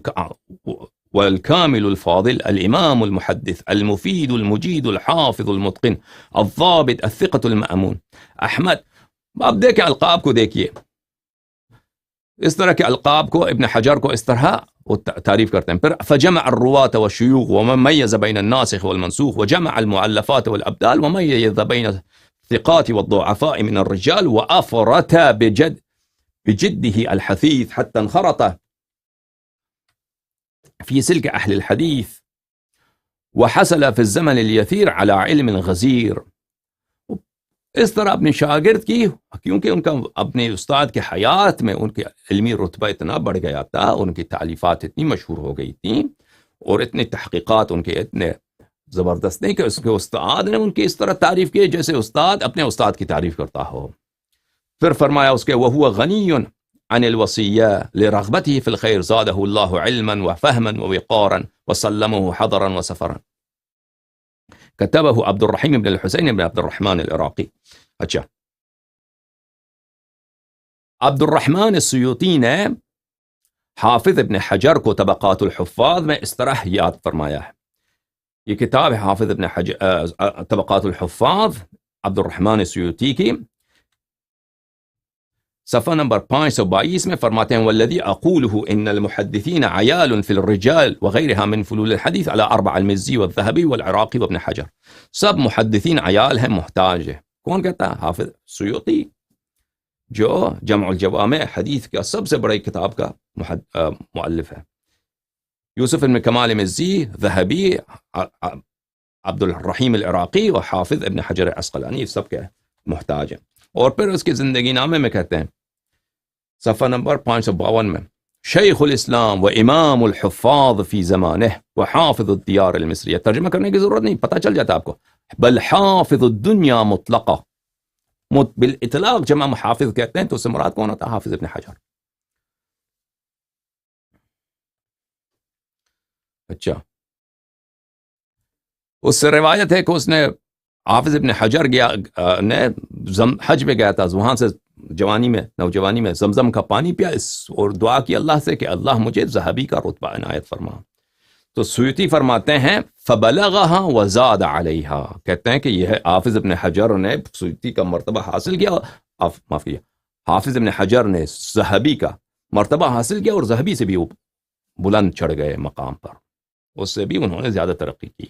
والكامل الفاضل الامام المحدث المفید المجید الحافظ المتقن الضابط الثقة المأمون احمد۔ اب دیکھیں القاب کو، دیکھیے اس طرح کے القاب کو ابن حجر کو اس طرح وہ تعریف کرتے ہیں۔ پھر فجمع الرواة والشيوخ وميز بين الناسخ والمنسوخ وجمع المؤلفات والابدال وميز بين الثقات والضعفاء من الرجال وافرت بجده الحثيث حتى انخرط في سلك اهل الحديث وحصل في الزمن اليثير على علم غزير۔ اس طرح اپنے شاگرد کی، کیونکہ ان کا اپنے استاد کے حیات میں ان کے علمی رتبہ اتنا بڑھ گیا تھا، ان کی تالیفات اتنی مشہور ہو گئی تھیں، اور اتنے تحقیقات ان کے اتنے زبردست نہیں کہ اس کے استاد نے ان کی اس طرح تعریف کی جیسے استاد اپنے استاد کی تعریف کرتا ہو۔ پھر فرمایا اس کے: وَهُوَ غَنِيٌّ عن الوصية لرغبته في الخير زاده الله علما وفهما ووقارا وسلمه حضرا وسفرا، كتبه عبد الرحيم بن الحسين بن عبد الرحمن العراقي۔ اچھا، عبد الرحمن السیوطی نے حافظ ابن حجر کو طبقات الحفاظ میں اس طرح یاد فرمایا ہے۔ یہ کتاب ہے حافظ ابن حجر طبقات الحفاظ عبد الرحمن السیوطی کی، صفحہ نمبر 522 میں فرماتے ہیں والذی اقوله ان المحدثین عیال فی الرجال وغیرها من فلول الحدیث على اربع المزی والذهبی والعراقی وابن حجر. سب محدثین عیال ہیں، محتاج ہیں. کون کہتا ہے؟ حافظ سیوطی، جو جمع الجوامع حدیث کا سب سے بڑی کتاب کا مؤلف ہے. یوسف ابن کمال مزی، ذہبی، عبد الرحیم العراقی اور حافظ ابن حجر عسقلانی سب کے محتاج ہیں. اور پھر اس کی زندگی نامے میں کہتے ہیں صفحہ نمبر 552 میں شیخ الاسلام و امام الحفاظ فی زمانہ و حافظ الدیار المصریہ. ترجمہ کرنے کی ضرورت نہیں، پتہ چل جاتا آپ کو. بل حافظ الدنیا مطلقہ، بالاطلاق جب ہم حافظ کہتے ہیں تو اس سے مراد کون ہوتا ہے؟ حافظ ابن حجر. اچھا، اس سے روایت ہے کہ اس نے حافظ ابن حجر گیا نے حج پہ گیا تھا، وہاں سے نوجوانی میں زمزم کا پانی پیا اور دعا کی اللہ سے کہ اللہ مجھے ذہبی کا رتبہ عنایت فرما. تو سیوطی فرماتے ہیں فبلغها وزاد علیہا، کہتے ہیں کہ یہ حافظ ابن حجر نے سیوطی کا مرتبہ حاصل کیا، معاف کیجیے، حافظ ابن حجر نے ذہبی کا مرتبہ حاصل کیا اور ذہبی سے بھی وہ بلند چڑھ گئے مقام پر، اس سے بھی انہوں نے زیادہ ترقی کی.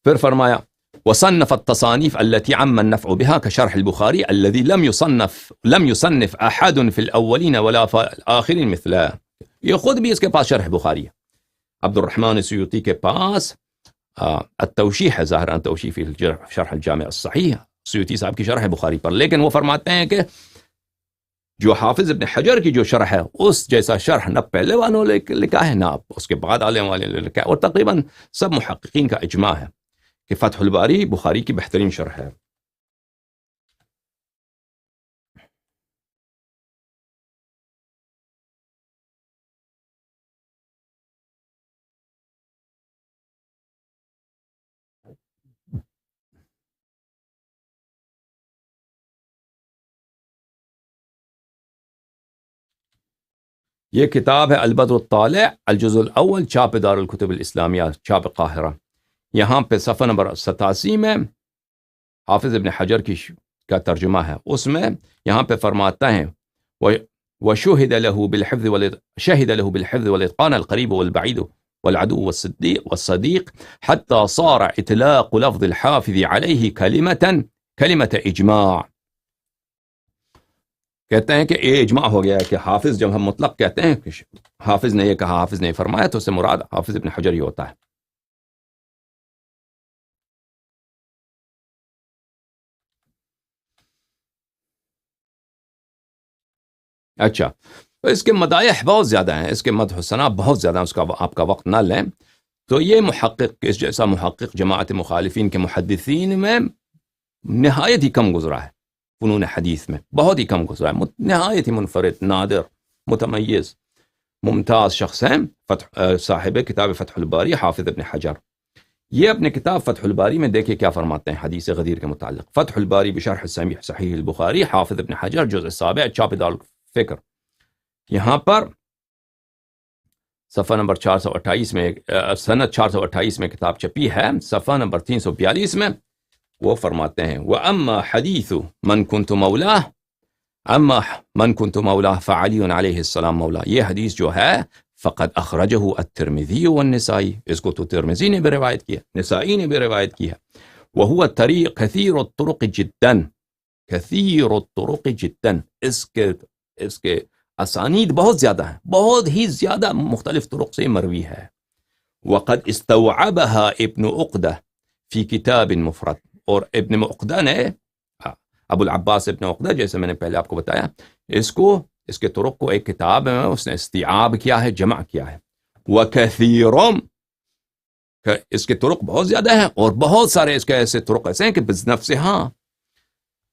پھر فرمایا وصنف التصانيف التي عم النفع بها كشرح البخاري الذي لم يصنف احد في الاولين ولا في الاخرين مثله. یہ خود بھی اس کے پاس شرح بخاری ہے. عبد الرحمن سیوطی کے پاس التوشیح ہے، ظاہر توشیح فی شرح الجامع الصحیح، سیوطی صاحب کی شرح بخاری پر. لیکن وہ فرماتے ہیں کہ جو حافظ ابن حجر کی جو شرح ہے اس جیسا شرح نہ پہلے والوں نے لکھا ہے نہ اس کے بعد آنے والے نے لکھا ہے. اور تقریباً سب محققین کا اجماع ہے کہ فتح الباری بخاری کی بہترین شرح ہے. یہ کتاب ہے البدر الطالع الجزء الاول، چاپ دار الکتب الاسلامیہ، چاپ قاہرہ. یہاں پہ صفحہ نمبر 87 میں حافظ ابن حجر کا ترجمہ ہے. اس میں یہاں پہ فرماتا ہے وشهد له بالحفظ والاتقان القريب والبعيد والعدو والصديق حتى صار اطلاق لفظ الحافظ عليه كلمة اجماع. کہتے ہیں کہ یہ اجماع ہو گیا ہے کہ حافظ، جب ہم مطلق کہتے ہیں کہ حافظ نے یہ کہا، حافظ نے فرمایا، تو اس سے مراد حافظ ابن حجر ہی ہوتا ہے. اچھا، اس کے مدائح بہت زیادہ ہیں، اس کے مدح و ثنا بہت زیادہ ہیں، اس کا آپ کا وقت نہ لیں. تو یہ محقق، اس جیسا محقق جماعت مخالفین کے محدثین میں نہایت ہی کم گزرا ہے، فنون حدیث میں بہت ہی کم گزرا ہے. نہایت ہی منفرد، نادر، متمیز، ممتاز شخص ہیں صاحب کتاب فتح الباری حافظ ابن حجر. یہ اپنے کتاب فتح الباری میں دیکھیں کیا فرماتے ہیں حدیث غدیر کے متعلق. فتح الباری بشرح صحیح البخاری حافظ ابن حجر جزء 7 چاپ دار الفکر. یہاں پر صفحہ نمبر 428 میں، سنت 428 میں کتاب چھپی ہے، صفحہ نمبر 342 میں وہ فرماتے ہیں وَأَمَّا حَدِيثُ مَنْ كُنْتُ مَوْلَاهُ فَعَلِيٌّ عَلَيْهِ السَّلَامُ مَوْلَاهُ. یہ حدیث جو ہے فقد اخرجہ الترمذی والنسائی، اس کو تو ترمذی نے بھی روایت کیا، نسائی نے بھی روایت کیا. وهو طریق کثیر الطرق جدا، اس کے اسانید بہت زیادہ ہیں، بہت ہی زیادہ مختلف طرق سے مروی ہے. وقد استوعبها ابن عقدہ فی کتاب مفرد، اور ابن عقدہ نے، ابو العباس ابن عقدہ، جیسے میں نے پہلے آپ کو بتایا، اس کے طرق کو ایک کتاب میں اس نے استیعاب کیا ہے، جمع کیا ہے. وَكَثِيرٌ، اس کے طرق بہت زیادہ ہیں اور بہت سارے اس کے ایسے طرق ایسے ہیں کہ بنفسہاں.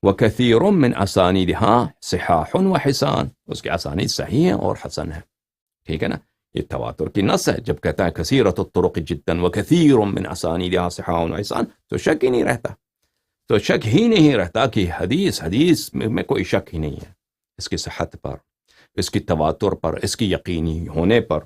وَكَثِيرٌ مِّنْ أَسَانِيدِهَا صِحَاحٌ وَحِسَان، اس کے اسانید صحیح ہیں اور حسن ہیں. ٹھیک ہے نا، یہ تواتر کی نص ہے. جب کہتا ہے کثیرۃ الطرق جدا وکثیر من اسانیدها صحاح وحسان، تو شک ہی نہیں رہتا، کہ حدیث میں کوئی شک ہی نہیں ہے اس کی صحت پر، اس کی تواتر پر، اس کی یقینی ہونے پر.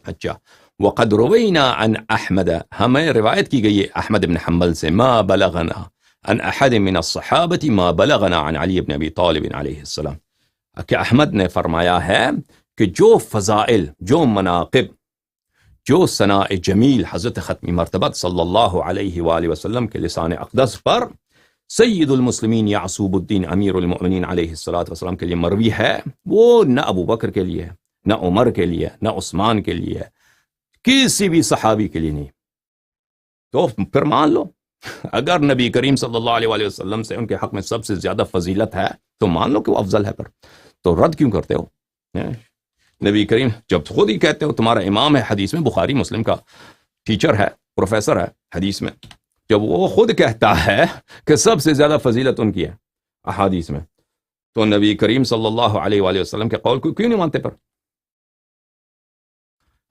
اچھا، وقد روینا عن احمد، ہمیں روایت کی گئی ہے احمد بن حنبل سے، ما بلغنا، عن احد من الصحابة ما بلغنا عن علی بن ابی طالب علیہ السلام، کہ احمد نے فرمایا ہے کہ جو فضائل، جو مناقب، جو ثناء جمیل حضرت ختمی مرتبت صلی اللہ علیہ وآلہ وسلم کے لسان اقدس پر سید المسلمین یعصوب الدین امیر المؤمنین علیہ الصلوۃ والسلام کے لیے مروی ہے، وہ نہ ابو بکر کے لیے، نہ عمر کے لیے، نہ عثمان کے لیے، کسی بھی صحابی کے لیے نہیں۔ تو پھر مان لو اگر نبی کریم صلی اللہ علیہ وآلہ وسلم سے ان کے حق میں سب سے زیادہ فضیلت ہے تو مان لو کہ وہ افضل ہے، پر تو رد کیوں کرتے ہو؟ نبی کریم جب خود ہی کہتے ہو، تمہارا امام ہے حدیث میں، بخاری مسلم کا ٹیچر ہے، پروفیسر ہے حدیث میں، جب وہ خود کہتا ہے کہ سب سے زیادہ فضیلت ان کی ہے احادیث میں، تو نبی کریم صلی اللہ علیہ وآلہ وسلم کے قول کو کیوں نہیں مانتے؟ پر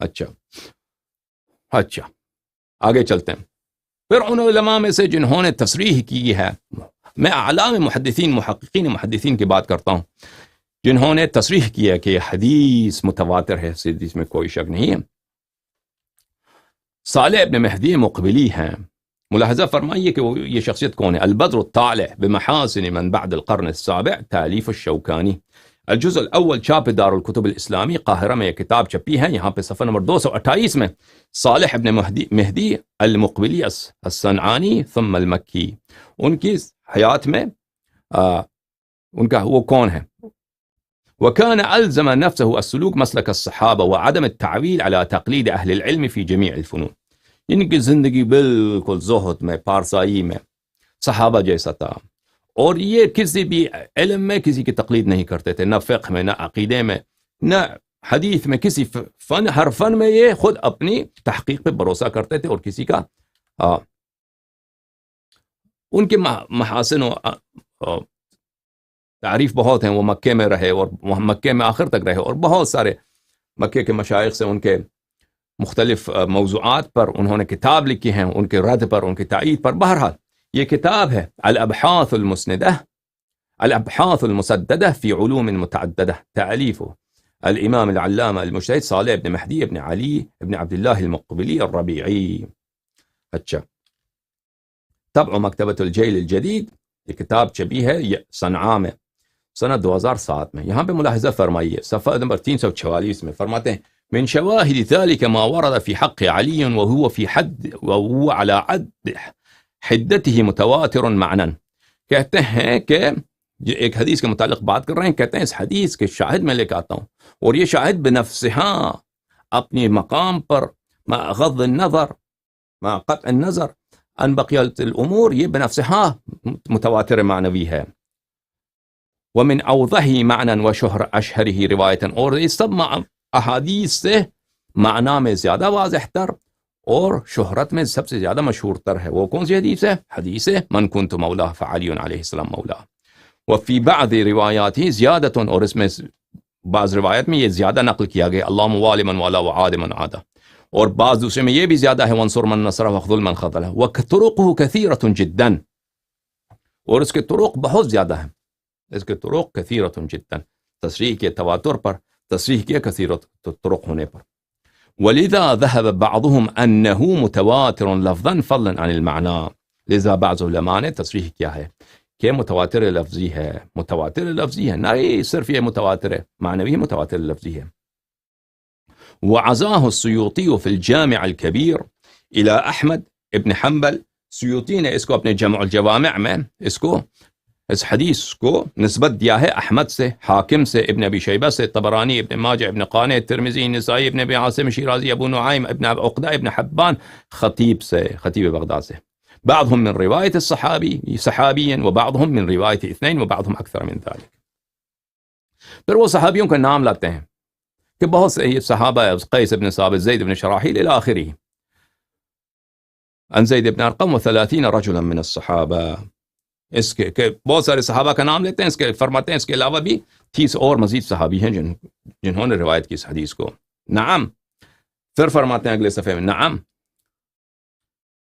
اچھا آگے چلتے ہیں۔ پھر ان علماء میں سے جنہوں نے تصریح کی ہے، میں اعلام محدثین، محققین محدثین کی بات کرتا ہوں، جنہوں نے تصریح کیا کہ یہ حدیث متواتر ہے، اس حدیث میں کوئی شک نہیں ہے، صالح ابن مہدی مقبلی ہیں۔ ملاحظہ فرمائیے کہ یہ شخصیت کون ہے؟ البدر الطالع بمحاسن من بعد القرن السابع، تالیف الشوکانی، الجزء الاول، چھاپ دار الکتب الاسلامی، قاہرہ میں یہ کتاب چھپی ہے، یہاں پہ صفحہ نمبر 228 میں صالح ابن مہدی المقبلی الصنعانی ثم المکی، ان کی حیات میں ان کا وہ کون ہے؟ وكان ألزم نفسه السلوك مسلك الصحابة وعدم التعويل على تقليد أهل العلم في جميع الفنون، ان کی زندگی بالکل زہد میں، پارسائی میں صحابہ جیسا تھا، اور یہ کسی بھی علم میں کسی کی تقلید نہیں کرتے تھے، نہ فقہ میں، نہ عقیدے میں، نہ حدیث میں، کسی فن، ہر فن میں یہ خود اپنی تحقیق پہ بھروسہ کرتے تھے، اور کسی کا ان کے محاسن و تعریف بہت ہیں۔ وہ مکے میں رہے اور مکے میں آخر تک رہے، اور بہت سارے مکے کے مشائخ سے ان کے مختلف موضوعات پر انہوں نے کتاب لکھی ہیں، ان کے رد پر، ان کی تائید پر۔ بہرحال یہ کتاب ہے الابحاث المسندہ، الابحاث المسددہ فی علوم متعددہ، تألیف الامام العلامہ المجتہد صالح ابن مہدی ابن علی ابن عبداللہ المقبلی الربیعی۔ اچھا، طبع مکتبۃ الجیل الجدید، یہ کتاب چھپی ہے صنعاء میں سنہ 2007 میں۔ یہاں پہ ملاحظہ فرمائیے، صفحہ نمبر 344 میں فرماتے ہیں من شواہد ذلك ما ورد في حق علي وهو على حدته متواتر معنى، کہتے ہیں کہ یہ ایک حدیث کے متعلق بات کر رہے ہیں، کہتے ہیں اس حدیث کے شاہد میں لے کے آتا ہوں، اور یہ شاہد بنفسها اپنی مقام پر، مع غض النظر، مع قطع النظر عن بقیت الامور، یہ بنفسها متواتر معنوی ہے۔ ومن اوضح معنى وشهر اشهره روایتا، اور یہ سب احادیث سے معنی میں زیادہ واضح تر اور شہرت میں سب سے زیادہ مشہور تر ہے۔ وہ کون سی حدیث ہے؟ حدیث من کنت مولا فعلی علیہ السلام مولا۔ وفی بعض روایات ہی زیادت، اور اس میں بعض روایت میں یہ زیادہ نقل کیا گیا اللہم والی من والا وعاد من عادا، اور بعض دوسرے میں یہ بھی زیادہ ہے وانصر من نصرہ وخذل من خذلہ، وطرقہ کثیرۃ جدا، اور اس کے طرق بہت زیادہ ہیں، اس کے طرق کثیرۃ جدا، تصریح کے تواتر پر، تصریح کے کثیرت طرق ہونے پر۔ ولذا ذهب بعضهم انه متواتر لفظا فضلا عن المعنى، لذا بعض علماء نے تصریح کیا ہے کہ متواتر لفظی ہے، متواتر لفظی ہے، نہ صرف یہ متواتر ہے معنوی، متواتر لفظی ہے۔ وعزاه السیوطی في الجامع الكبير الى احمد ابن حنبل، سیوطی نے اس کو اپنے جمع الجوامع میں اس حدیث کو نسبت دیا ہے احمد سے، حاکم سے، ابن ابی شیبہ سے، طبرانی، ابن ماجہ، ابن قانع، ترمذی، نسائی، ابن ابی عاصم شیرازی، ابو نعیم، ابن عقدہ، ابن حبان، خطیب سے، خطیب بغداد سے، بعضهم من روایت الصحابی صحابیا وبعضهم من روایت اثنین وبعضهم اکثر من ذلك۔ پھر وہ صحابیوں کا نام لاتے ہیں کہ بہت سے یہ صحابہ، قیس ابن ثابت، زید ابن شراحیل الى آخری، عن زید ابن ارقم و30 رجلا من الصحابہ، اس کے کہ بہت سارے صحابہ کا نام لیتے ہیں، اس کے فرماتے ہیں اس کے علاوہ بھی 30 اور مزید صحابی ہیں جنہوں نے روایت کی اس حدیث کو۔ نعم، پھر فرماتے ہیں اگلے صفحے میں، نعم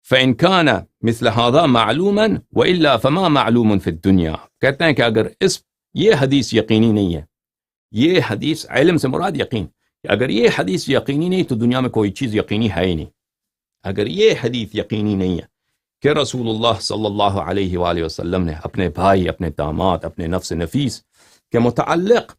فإن كان مثل هذا معلوما وإلا فما معلوم في الدنيا، کہتے ہیں کہ اگر یہ حدیث یقینی نہیں ہے، یہ حدیث، علم سے مراد یقین، اگر یہ حدیث یقینی نہیں تو دنیا میں کوئی چیز یقینی ہے ہی نہیں۔ اگر یہ حدیث یقینی نہیں ہے کہ رسول اللہ صلی اللہ علیہ وآلہ وسلم نے اپنے بھائی، اپنے داماد، اپنے نفس نفیس کے متعلق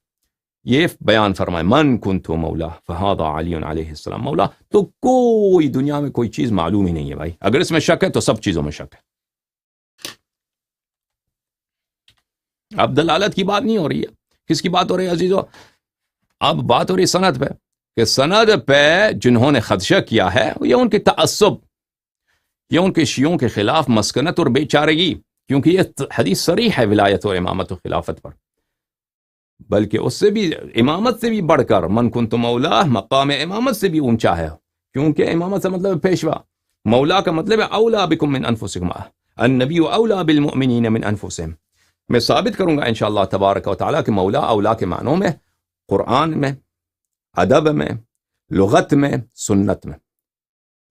یہ بیان فرمائے، من کنت مولا فہذا علی علیہ السلام مولا. تو کوئی دنیا میں کوئی چیز معلوم ہی نہیں ہے بھائی. اگر اس میں شک ہے تو سب چیزوں میں شک ہے. اب دلالت کی بات نہیں ہو رہی ہے. کس کی بات ہو رہی ہے عزیزو؟ اب بات ہو رہی سند پہ، کہ سند پہ جنہوں نے خدشہ کیا ہے یہ ان کے تعصب، یہ ان کے شیعوں کے خلاف مسکنت اور بے چارگی، کیونکہ یہ حدیث صریح ہے ولایت اور امامت و خلافت پر. بلکہ اس سے بھی، امامت سے بھی بڑھ کر من کنت مولا مقام امامت سے بھی اونچا ہے، کیونکہ امامت سے مطلب پیشوا، مولا کا مطلب ہے اولا بکم من انفسکم، النبی اولا بالمؤمنین من انفسہم. میں ثابت کروں گا انشاءاللہ تبارک و تعالیٰ کہ مولا اولا کے معنوں میں قرآن میں، ادب میں، لغت میں، سنت میں،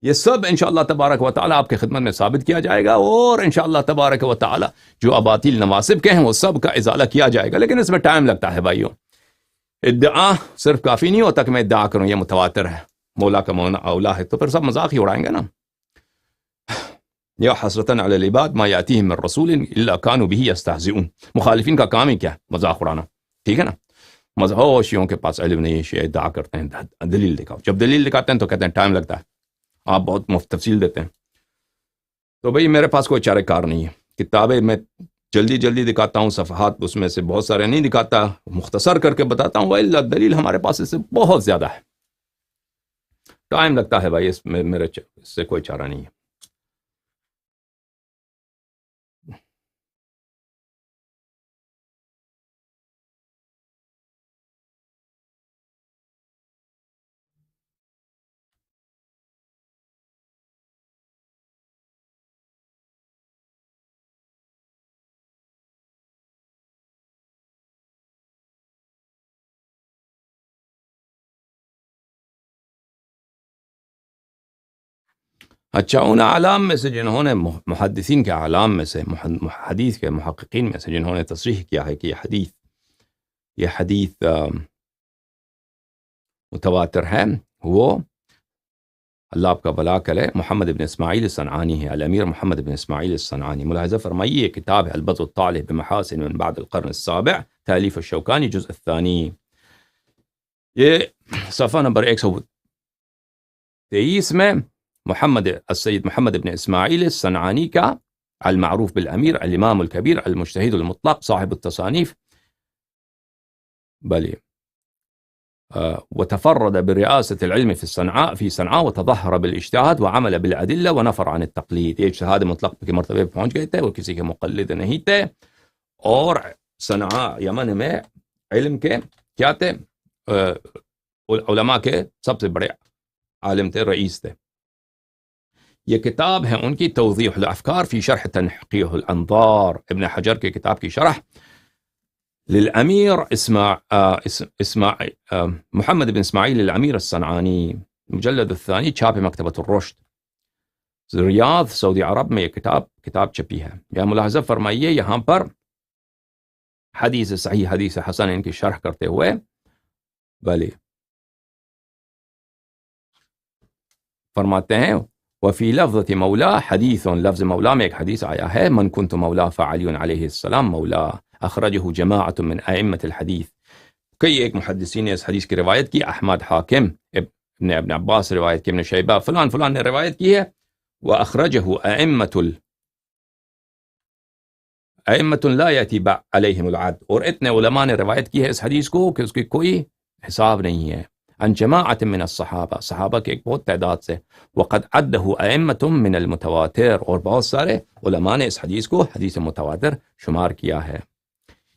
یہ سب انشاءاللہ تبارک و تعالیٰ آپ کے خدمت میں ثابت کیا جائے گا، اور انشاءاللہ تبارک و تعالیٰ جو اباطیل نواسب کے ہیں وہ سب کا ازالہ کیا جائے گا. لیکن اس میں ٹائم لگتا ہے بھائیوں. ادعا صرف کافی نہیں ہوتا کہ میں ادعا کروں یہ متواتر ہے، مولا کا مولا اولا ہے، تو پھر سب مذاق ہی اڑائیں گے نا. یا حسرتاً علی العباد ما یاتیہم من رسول الا کانوا بہ یستہزئون. مخالفین کا کام ہی کیا ہے؟ مذاق اڑانا. ٹھیک ہے نا. مذہب شیعوں کے پاس علم نہیں ہے، شیعہ ادعا کرتے ہیں دلیل دکھاؤ. جب دلیل دکھاتے ہیں تو کہتے ہیں ٹائم لگتا ہے، آپ بہت مفت تفصیل دیتے ہیں. تو بھئی میرے پاس کوئی چارہ کار نہیں ہے. کتابیں میں جلدی دکھاتا ہوں، صفحات اس میں سے بہت سارے نہیں دکھاتا، مختصر کر کے بتاتا ہوں. وَإِلَّا دلیل ہمارے پاس اس سے بہت زیادہ ہے. ٹائم لگتا ہے بھائی، اس میں میرے اس سے کوئی چارہ نہیں ہے. اچھا، ان اعلام میں سے جنہوں نے، محدثین کے اعلام میں سے، حدیث کے محققین میں سے جنہوں نے تصریح کیا ہے کہ یہ حدیث متواتر ہے، وہ اللہ آپ کا بھلا کرے محمد بن اسماعیل الصنعانی ہے، الامیر محمد بن اسماعیل الصنعانی. ملاحظہ فرمائیے، یہ کتاب ہے البدر الطالع بمحاسن من بعد القرن السابع، تالیف الشوکانی، جزء الثانی. یہ صفحہ نمبر 123 میں السید محمد بن اسماعیل الصنعانی کا، المعروف بالامیر، الامام الکبیر، المجتہد المطلق، صاحب التصانیف، بلی وتفرد برئاسة العلم في صنعاء وتظاهر بالاجتهاد وعمل بالأدلة ونفر عن التقليد. یہ اجتہاد مطلق کے مرتبے پہ پہنچ گئے تھے، وہ کسی کے مقلد نہیں تھے، اور صنعاء یمن میں علم کے کیا تھے؟ علماء کے سب سے بڑے عالم تھے، رئیس تھے. یہ کتاب ہے ان کی توضیح الافکار فی شرح تنقیح الانظار، ابن حجر کے کتاب کی شرح للامیر محمد بن اسماعیل الامیر الصنعانی، مجلد الثانی، چھاپ مکتبۃ الرشد، ریاض، سعودی عرب میں یہ کتاب چھپی ہے. یا ملاحظہ فرمائیے، یہاں پر حدیث صحیح، حدیث حسن ان کی شرح کرتے ہوئے بلی فرماتے ہیں، وفی لفظ مولا حدیث، لفظ مولا میں ایک حدیث آیا ہے، من کنت مولا فعلی علیہ السلام مولا، اخرجہ جماعت من ائمۃ الحدیث. کئی ایک محدثین نے اس حدیث کی روایت کی، احمد، حاکم، ابن عباس روایت کی، ابن شیبہ، فلان نے روایت کی ہے. واخرجہ ائمۃ لا یأتی علیہم العد، اور اتنے علماء نے روایت کی ہے اس حدیث کو کہ اس کی کوئی حساب نہیں ہے. عن جماعت من الصحابہ، صحابہ کے ایک بہت تعداد سے. وقد عدہ ائمۃ من المتواتر، اور بہت سارے علماء نے اس حدیث کو حدیث متواتر شمار کیا ہے.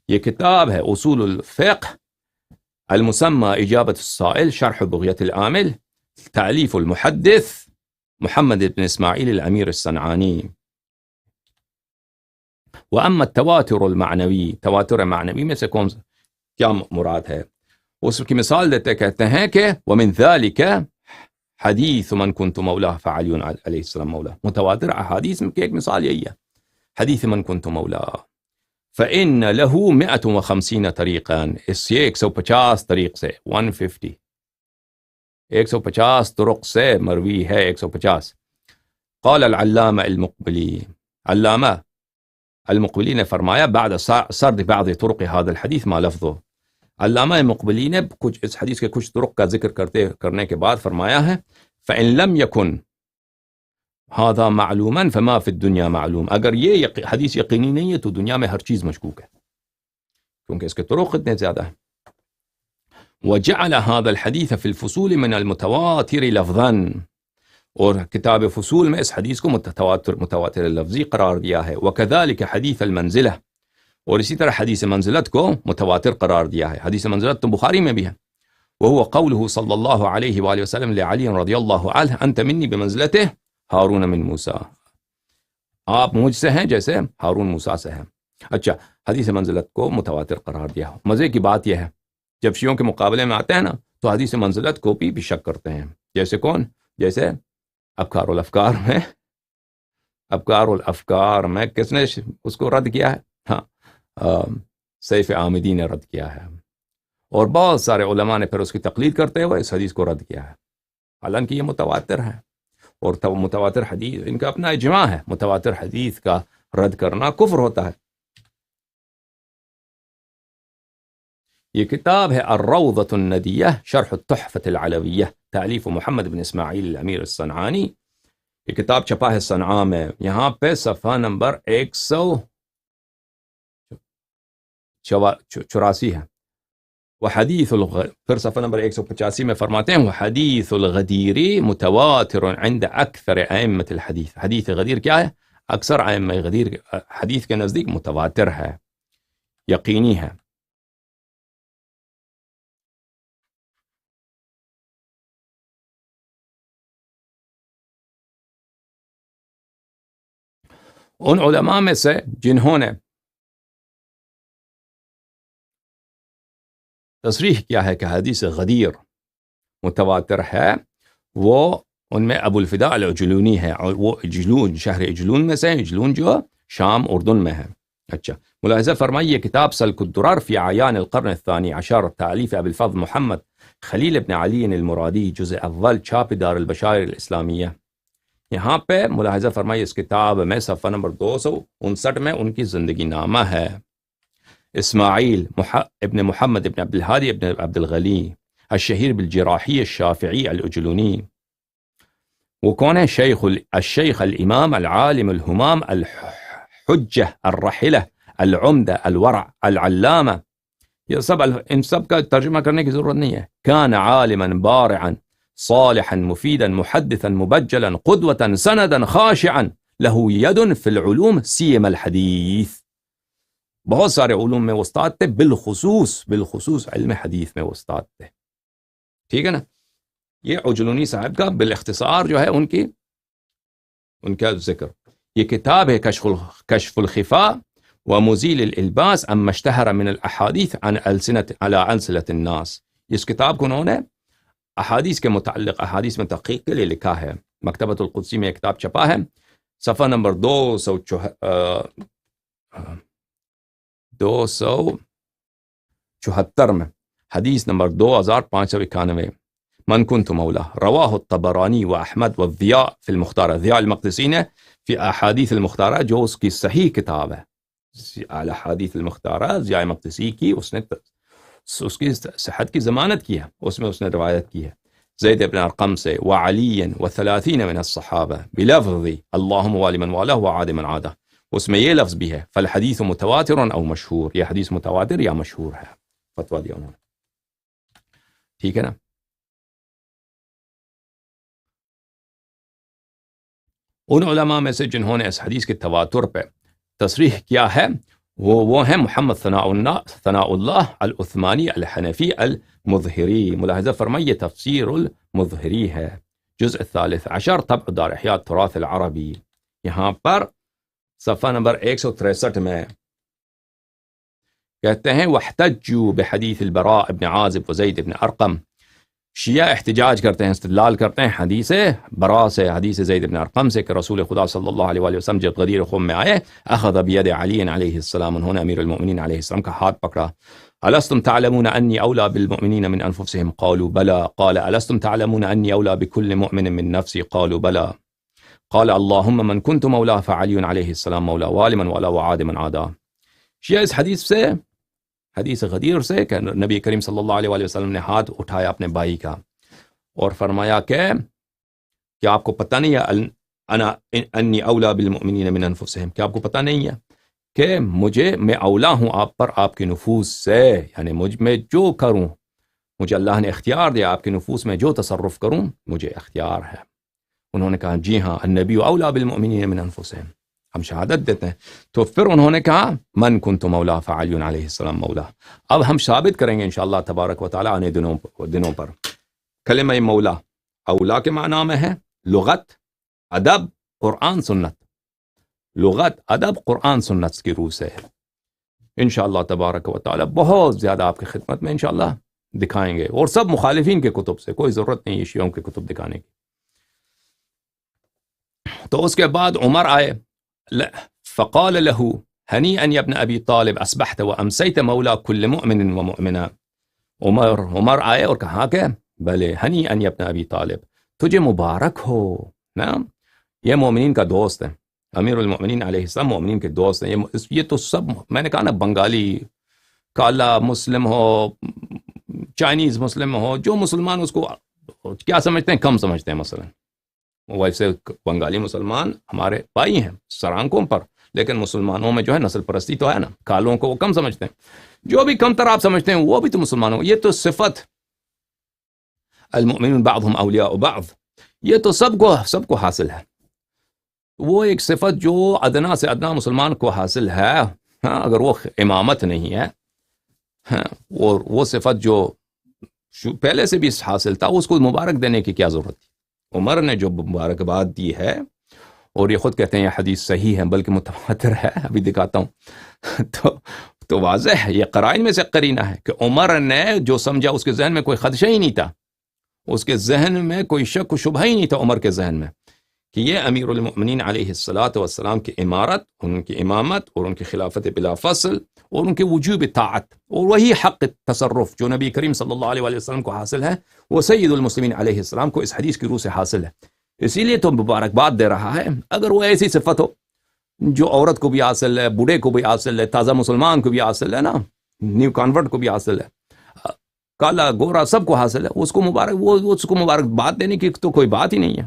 یہ کتاب ہے اصول الفقہ، المسمى اجابۃ السائل، شرح بغیۃ العامل، تالیف المحدث محمد بن اسماعیل الامیر الصنعانی. واما التواتر المعنوی، تواتر معنوی میں سے کیا مراد ہے؟ اس کی مثال دیتے کہتے ہیں کہ ومن ذلك حدیث من کنت مولا فعلی علیہ السلام مولا. متواتر احادیث میں کی ایک مثال یہی ہے، حدیث من کنت مولا، فإن له 150 طریقا، اس سے 150 طریق سے، 150 طرق سے مروی ہے، 150. قال العلامہ المقبلی، علامہ المقبلی نے فرمایا بعد سرد بعض طرق هذا الحدیث ما لفظه، علامہ مقبلی نے کچھ اس حدیث کے کچھ طرق کا ذکر کرنے کے بعد فرمایا ہے فإن لم يكن هذا معلوما فما في الدنيا معلوم، اگر یہ حدیث یقینی نہیں ہے تو دنیا میں ہر چیز مشکوک ہے، کیونکہ اس کے طرق اتنے زیادہ ہیں۔ وجعل هذا الحديث في الفصول من المتواتر لفظا، اور کتاب فصول میں اس حدیث کو متواتر لفظی قرار دیا ہے۔ وكذلك حديث المنزلة، اور اسی طرح حدیث منزلت کو متواتر قرار دیا ہے۔ حدیث منزلت تو بخاری میں بھی ہے۔ وهو قوله صلی اللہ علیہ وآلہ وسلم لعلی رضی اللہ عنہ انت منی بمنزلته ہارون من موسیٰ، آپ مجھ سے ہیں جیسے ہارون موسیٰ سے ہیں۔ اچھا، حدیث منزلت کو متواتر قرار دیا۔ مزے کی بات یہ ہے جب شیعوں کے مقابلے میں آتے ہیں نا تو حدیث منزلت کو بھی شک کرتے ہیں، جیسے کون؟ جیسے ابکار الافکار میں کس نے اس کو رد کیا ہے؟ ہاں، سیف عامدی نے رد کیا ہے، اور بہت سارے علماء نے پھر اس کی تقلید کرتے ہوئے اس حدیث کو رد کیا ہے، حالانکہ یہ متواتر ہے۔ اور متواتر حدیث ان کا اپنا اجماع ہے، متواتر حدیث کا رد کرنا کفر ہوتا ہے۔ یہ کتاب ہے الروضۃ الندیہ شرح التحفۃ العلویہ، تالیف محمد بن اسماعیل الامیر الصنعانی۔ یہ کتاب چھپا ہے صنعاء میں، یہاں پہ صفحہ نمبر 184 ہے۔ وحدیث پھر صفحہ نمبر 185 میں فرماتے ہیں وحدیث الغدیر متواتر عند اکثر ائمۃ الحدیث، حدیث غدیر کیا ہے؟ اکثر ائمہ غدیر حدیث کے نزدیک متواتر ہے، یقینی ہے۔ ان علماء میں سے جنہوں نے تصریح کیا ہے کہ حدیث غدیر متواتر ہے، وہ ان میں ابو الفداء العجلونی ہے، اور وہ اجلون، شہر اجلون میں سے، اجلون جو شام اردن میں ہے۔ اچھا، ملاحظہ فرمائیے کتاب سلک الدرر فی اعیان القرن الثانی عشر، تالیف ابی الفضل محمد خلیل ابن علی المرادی، جزء اول، چھاپ دار البشائر الاسلامیہ۔ یہاں پہ ملاحظہ فرمائیے اس کتاب میں صفحہ نمبر 259 میں ان کی زندگی نامہ ہے۔ اسماعیل ابن محمد ابن عبد الہادی ابن عبد الغنی الشہیر بالجراحی الشافعی العجلونی، وہ کون ہے؟ الشیخ الامام العالم الہمام الحجہ الرحلہ العمدہ الورع العلامہ۔ یہ سب ان سب کا ترجمہ کرنے کی ضرورت نہیں ہے۔ کان عالما بارعا صالحا مفیدا محدثا مبجلا قدوة سندا خاشعا له ید فی العلوم سیم الحدیث، بہت سارے علوم میں وہ استاد تھے، بالخصوص علم حدیث میں وہ استاد تھے۔ ٹھیک ہے نا؟ یہ عجلونی صاحب کا بالاختصار جو ہے ان کا ذکر۔ یہ کتاب ہے کشف الخفاء ومزیل الالباس عما اشتہر من الاحادیث على ألسنة الناس۔ اس کتاب کو انہوں نے احادیث کے متعلق احادیث میں تحقیق کے لیے لکھا ہے۔ مکتبۃ القدسی میں ایک کتاب چھپا ہے، صفحہ نمبر 274 میں، حدیث نمبر 2591، من كنت مولاه، رواہ الطبرانی و احمد و ضیاء فی المختارہ، ضیاء المقدسی نے فی احادیث المختارہ، جو اس کی صحیح کتاب ہے، احادیث المختارہ ضیاء مقدسی کی، اس نے اس کی صحت کی ضمانت کی ہے، اس میں اس نے روایت کی ہے زید بن ارقم سے، وعلی و30 من الصحابہ بلفظ اللہم والی من والہ وعاد من عادہ، اس میں یہ لفظ بھی ہے فالحدیث متواتر او مشہور، یہ حدیث متواتر یا مشہور ہے، فتویٰ دیا انہوں نے۔ ٹھیک ہے نا؟ ان علماء میں سے جنہوں نے اس حدیث کے تواتر پہ تصریح کیا ہے وہ ہیں محمد ثناء اللہ العثمانی الحنفی المظہری۔ ملاحظہ فرمائیے تفسیر المظہری ہے، جزء 13 طبع دار احیاء التراث العربی، یہاں پر صفحہ نمبر 163 میں کہتے ہیں واحتجوا بحدیث البراء ابن عازب وزید ابن ارقم، شیعہ احتجاج کرتے ہیں، استدلال کرتے ہیں حدیث برا سے، حدیث زید بن ارقم سے کہ رسول خدا صلی اللہ علیہ وآلہ وسلم جب غدیر خم میں آئے، اخذ بید علی علیہ السلام، انہوں نے امیر المؤمنین علیہ السلام کا ہاتھ پکڑا، الستم تعلمون انی اولی بالمؤمنین من انفسهم قالوا بلا، قال الستم تعلمون انی اولی بكل مؤمن من نفسی قالوا بلا، قال اللهم من كنت مولا فعلی علیہ السلام مولا وال من والا وعاد من عادا. شیعہ اس حدیث سے، حدیث غدیر سے، کہ نبی کریم صلی اللہ علیہ وآلہ وسلم نے ہاتھ اٹھایا اپنے بھائی کا اور فرمایا کہ آپ کو پتہ نہیں ہے انا انی اولا بالمؤمنین من انفسہم، کہ آپ کو پتہ نہیں ہے کہ میں اولا ہوں آپ پر آپ کے نفوس سے، یعنی میں جو کروں، مجھے اللہ نے اختیار دیا، آپ کے نفوس میں جو تصرف کروں مجھے اختیار ہے. انہوں نے کہا جی ہاں النبی اولا بالمؤمنین من انفسہم، ہم شہادت دیتے ہیں. تو پھر انہوں نے کہا من کنت مولا فعلی علیہ السلام مولا. اب ہم ثابت کریں گے انشاءاللہ تبارک و تعالی آنے دنوں پر کلمہ مولا اولا کے معنی میں ہے لغت، ادب، قرآن سنت. لغت، ادب، قرآن سنت کی روح سے ہے. انشاءاللہ تبارک و تعالی بہت زیادہ آپ کی خدمت میں انشاءاللہ دکھائیں گے، اور سب مخالفین کے کتب سے، کوئی ضرورت نہیں ہے شیعوں کے کتب دکھانے کی. تو اس کے بعد عمر آئے، فقال له هنيئا يا ابن ابی طالب اصبحت وامسيت مولا كل مؤمن ومؤمنہ. عمر آئے اور کہا کہ بلے ہنیئا یا ابن ابی طالب، تجھے مبارک ہو نا، یہ مومنین کا دوست ہے، امیر المؤمنین علیہ السلام مومنین کے دوست ہیں. یہ تو سب میں نے کہا نا، بنگالی کالا مسلم ہو، چائنیز مسلم ہو، جو مسلمان اس کو کیا سمجھتے ہیں، کم سمجھتے ہیں. مثلا ویسے بنگالی مسلمان ہمارے بھائی ہیں سر آنکھوں پر، لیکن مسلمانوں میں جو ہے نسل پرستی تو ہے نا، کالوں کو وہ کم سمجھتے ہیں. جو بھی کم تر آپ سمجھتے ہیں وہ بھی تو مسلمانوں. یہ تو صفت المؤمنون بعضهم اولیاء بعض، یہ تو سب کو حاصل ہے. وہ ایک صفت جو ادنا سے ادنا مسلمان کو حاصل ہے، ہاں، اگر وہ امامت نہیں ہے، ہاں، اور وہ صفت جو پہلے سے بھی حاصل تھا، اس کو مبارک دینے کی کیا ضرورت تھی. عمر نے جو مبارکباد دی ہے، اور یہ خود کہتے ہیں یہ حدیث صحیح ہے بلکہ متواتر ہے، ابھی دکھاتا ہوں. تو واضح ہے، یہ قرائن میں سے قرینہ ہے کہ عمر نے جو سمجھا، اس کے ذہن میں کوئی خدشہ ہی نہیں تھا، اس کے ذہن میں کوئی شک و شبہ ہی نہیں تھا عمر کے ذہن میں، کہ یہ امیر المؤمنین علیہ الصلاۃ والسلام کی امارت، ان کی امامت اور ان کی خلافت بلا فصل اور ان کے وجوب طاعت اور وہی حق تصرف جو نبی کریم صلی اللہ علیہ وسلم کو حاصل ہے، وہ سید المسلمین علیہ السلام کو اس حدیث کی روح سے حاصل ہے. اسی لیے تو مبارکباد دے رہا ہے. اگر وہ ایسی صفت ہو جو عورت کو بھی حاصل ہے، بوڑھے کو بھی حاصل ہے، تازہ مسلمان کو بھی حاصل ہے نا، نیو کانورٹ کو بھی حاصل ہے، کالا گورا سب کو حاصل ہے، اس کو مبارکباد دینے کی تو کوئی بات ہی نہیں ہے.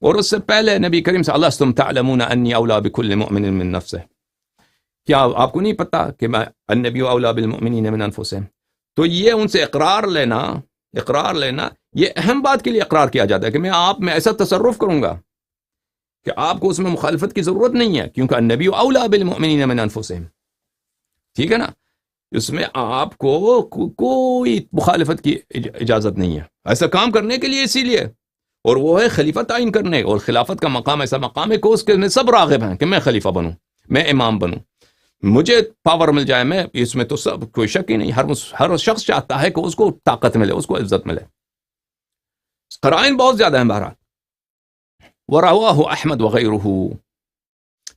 اور اس سے پہلے نبی کریم صلی اللہ علیہ وسلم تعلمون انی اولا بكل مؤمن من نفسه، کیا آپ کو نہیں پتا کہ میں النبی اولا بالمؤمنین من انفسهم. تو یہ ان سے اقرار لینا یہ اہم بات کے لیے اقرار کیا جاتا ہے کہ میں آپ میں ایسا تصرف کروں گا کہ آپ کو اس میں مخالفت کی ضرورت نہیں ہے، کیونکہ النبی اولا بالمؤمنین من انفسهم. ٹھیک ہے نا، اس میں آپ کو کوئی مخالفت کی اجازت نہیں ہے ایسا کام کرنے کے لیے. اسی لیے، اور وہ ہے خلیفہ تعین کرنے، اور خلافت کا مقام ایسا مقام ہے کہ اس کے میں سب راغب ہیں کہ میں خلیفہ بنوں، میں امام بنوں، مجھے پاور مل جائے. میں اس میں تو سب کوئی شک ہی نہیں. ہر شخص چاہتا ہے کہ اس کو طاقت ملے، اس کو عزت ملے. قرائن بہت زیادہ ہیں بہرحال. وَرَوَاهُ أَحْمَدْ وَغَيْرُهُ،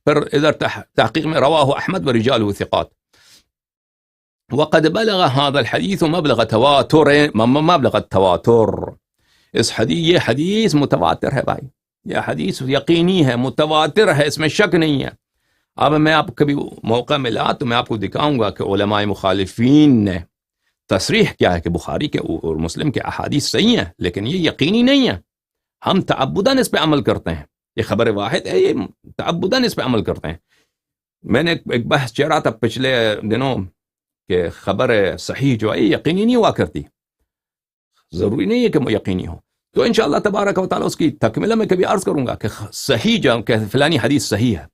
پھر ادھر تحقیق میں رواہ احمد ورجالہ ثقات. وقد بلغ هذا الحديث مبلغ التواتر. یہ حدیث متواتر ہے بھائی، یہ حدیث یقینی ہے، متواتر ہے، اس میں شک نہیں ہے. اب میں آپ کبھی موقع ملا تو میں آپ کو دکھاؤں گا کہ علماء مخالفین نے تصریح کیا ہے کہ بخاری کے اور مسلم کے احادیث صحیح ہیں، لیکن یہ یقینی نہیں ہے. ہم تعبداً اس پہ عمل کرتے ہیں. یہ خبر واحد ہے، یہ تعبداً اس پہ عمل کرتے ہیں. میں نے ایک بحث چہ رہا تھا پچھلے دنوں کہ خبر صحیح جو ہے یقینی نہیں ہوا کرتی، ضروری نہیں ہے کہ وہ یقینی ہو. تو انشاءاللہ تبارک و تعالیٰ اس کی تکملہ میں کبھی عرض کروں گا کہ صحیح جو کہ فلانی حدیث صحیح ہے.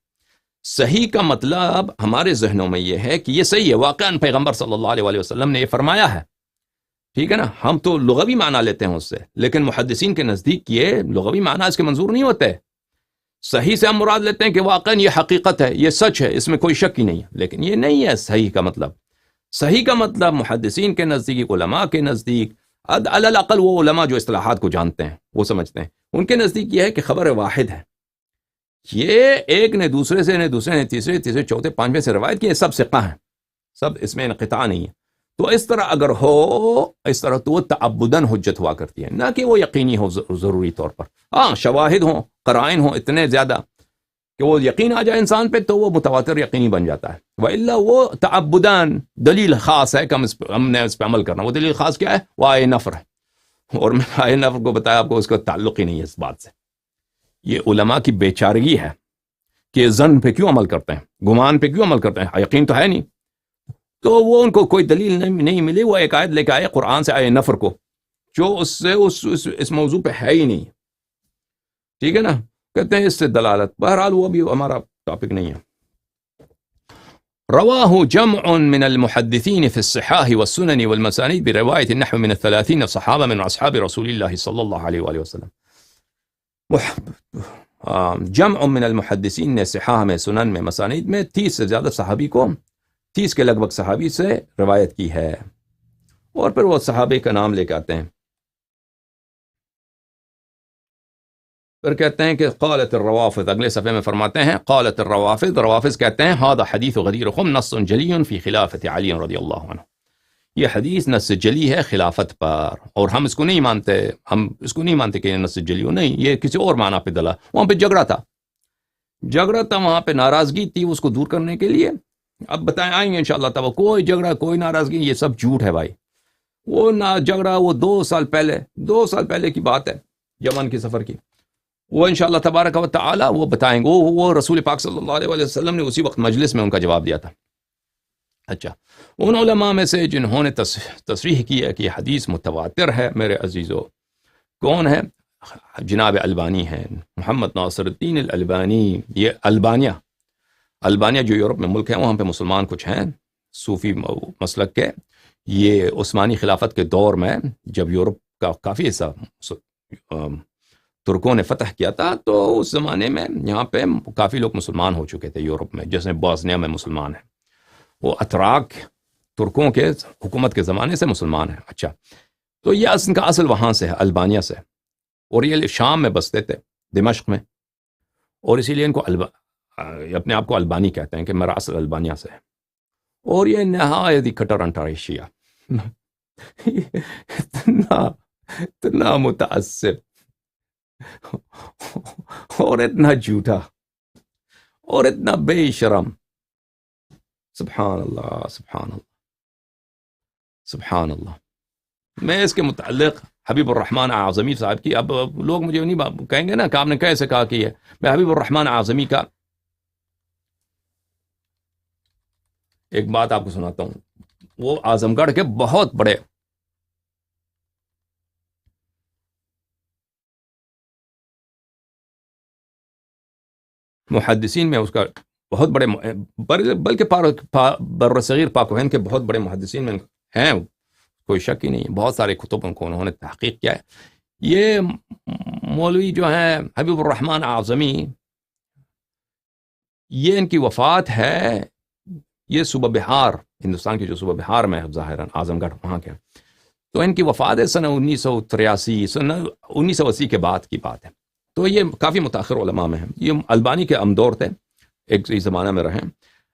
صحیح کا مطلب ہمارے ذہنوں میں یہ ہے کہ یہ صحیح ہے، واقعاً پیغمبر صلی اللہ علیہ وسلم نے یہ فرمایا ہے. ٹھیک ہے نا، ہم تو لغوی معنی لیتے ہیں اس سے، لیکن محدثین کے نزدیک یہ لغوی معنی اس کے منظور نہیں ہوتے. صحیح سے ہم مراد لیتے ہیں کہ واقعاً یہ حقیقت ہے، یہ سچ ہے، اس میں کوئی شک ہی نہیں ہے. لیکن یہ نہیں ہے صحیح کا مطلب. صحیح کا مطلب محدثین کے نزدیک، علماء کے نزدیک، علی الاقل وہ علماء جو اصطلاحات کو جانتے ہیں وہ سمجھتے ہیں، ان کے نزدیک یہ ہے کہ خبر واحد ہے. یہ ایک نے دوسرے سے، نے دوسرے نے تیسرے چوتھے پانچویں سے روایت کی، یہ سب ثقہ ہیں، سب اس میں انقطاع نہیں ہے. تو تو اس طرح اگر ہو، اس طرح تو وہ تعبداً حجت ہوا کرتی ہے، نہ کہ وہ یقینی ہو ضروری طور پر. ہاں شواہد ہوں، قرائن ہوں اتنے زیادہ کہ وہ یقین آ جائے انسان پہ تو وہ متواتر یقینی بن جاتا ہے. وَإِلَّا وہ تعبداً دلیل خاص ہے کہ ہم نے اس پہ عمل کرنا. وہ دلیل خاص کیا ہے؟ وہ آئے نفر ہے، اور میں آئے نفر کو بتایا آپ کو، اس کا تعلق ہی نہیں ہے اس بات سے. یہ علماء کی بے چارگی ہے کہ ظن پہ کیوں عمل کرتے ہیں، گمان پہ کیوں عمل کرتے ہیں، یقین تو ہے نہیں. تو وہ ان کو کوئی دلیل نہیں ملی، وہ ایک آیت لے کے آئے قرآن سے، آئے نفر کو، جو اس سے اس موضوع پہ ہے ہی نہیں. ٹھیک ہے نا، کہتے ہیں اس سے دلالت. بہرحال وہ بھی ہمارا ٹاپک نہیں ہے. رواہ جمع من المحدثین فی الصحاح والسنن والمسانید برواية النحو من 30 صحابہ من اصحاب رسول اللہ صلی اللہ علیہ وآلہ وسلم. جمع من المحدثین نے صحاح میں، سنن میں، مسانید میں 30 سے زیادہ صحابی کو، 30 کے لگ بھگ صحابی سے روایت کی ہے. اور پھر وہ صحابے کا نام لے کے آتے ہیں، پھر کہتے ہیں کہ قالت الروافض، اگلے صفحے میں فرماتے ہیں قالت الروافض، روافض کہتے ہیں هذا حدیث غدیر خم نص جلی فی خلافت علی رضی اللہ عنہ. یہ حدیث نص جلی ہے خلافت پر، اور ہم اس کو نہیں مانتے، ہم اس کو نہیں مانتے کہ یہ نص جلی ہو، نہیں، یہ کسی اور معنی پہ دلا. وہاں پہ جھگڑا تھا، وہاں پہ ناراضگی تھی، اس کو دور کرنے کے لیے. اب بتائیں، آئیں گے انشاءاللہ تب. کوئی جھگڑا، کوئی ناراضگی، یہ سب جھوٹ ہے بھائی. وہ جھگڑا وہ 2 سال پہلے کی بات ہے، یمن کے سفر کی. وہ انشاءاللہ تبارک و تعالی وہ بتائیں گے. وہ رسول پاک صلی اللہ علیہ وسلم نے اسی وقت مجلس میں ان کا جواب دیا تھا. اچھا، ان علماء میں سے جنہوں نے تصریح کی ہے کہ یہ حدیث متواتر ہے میرے عزیزو، کون ہے؟ جناب البانی ہیں، محمد ناصر الدین الالبانی. یہ البانیہ جو یورپ میں ملک ہے، وہاں پہ مسلمان کچھ ہیں صوفی مسلک کے. یہ عثمانی خلافت کے دور میں جب یورپ کا کافی حصہ ترکوں نے فتح کیا تھا، تو اس زمانے میں یہاں پہ کافی لوگ مسلمان ہو چکے تھے یورپ میں، جیسے بوسنیا میں مسلمان ہیں. وہ اتراک ترکوں کے حکومت کے زمانے سے مسلمان ہیں. اچھا، تو یہ ان کا اصل وہاں سے ہے، البانیہ سے، اور یہ شام میں بستے تھے، دمشق میں، اور اسی لیے ان کو اپنے آپ کو البانی کہتے ہیں کہ میرا اصل البانیہ سے ہے. اور یہ نہایت ہی کٹر انٹار شیعہ، اتنا متعصب اور اتنا جھوٹا اور اتنا بے شرم. سبحان اللہ، سبحان اللہ، سبحان اللہ. میں اس کے متعلق حبیب الرحمن اعظمی صاحب کی، اب لوگ مجھے نہیں کہیں گے نا کہ آپ نے کیسے کہا کہ میں حبیب الرحمن اعظمی کا ایک بات آپ کو سناتا ہوں. وہ اعظم گڑھ کے بہت بڑے محدثین میں، اس کا بہت بڑے، بلکہ بر صغیر پاک و ہند کے بہت بڑے محدثین میں ہیں، کوئی شک ہی نہیں. بہت سارے کتب کو انہوں نے تحقیق کیا ہے. یہ مولوی جو ہیں حبیب الرحمن اعظمی، یہ ان کی وفات ہے، یہ صوبہ بہار، ہندوستان کی جو صوبہ بہار میں ظاہراً اعظم گڑھ وہاں کے، تو ان کی وفات ہے سن 1983، سن 1980 کے بعد کی بات ہے. تو یہ کافی متاخر علماء میں ہیں. یہ البانی کے امدور تھے، ایک زمانہ میں رہیں.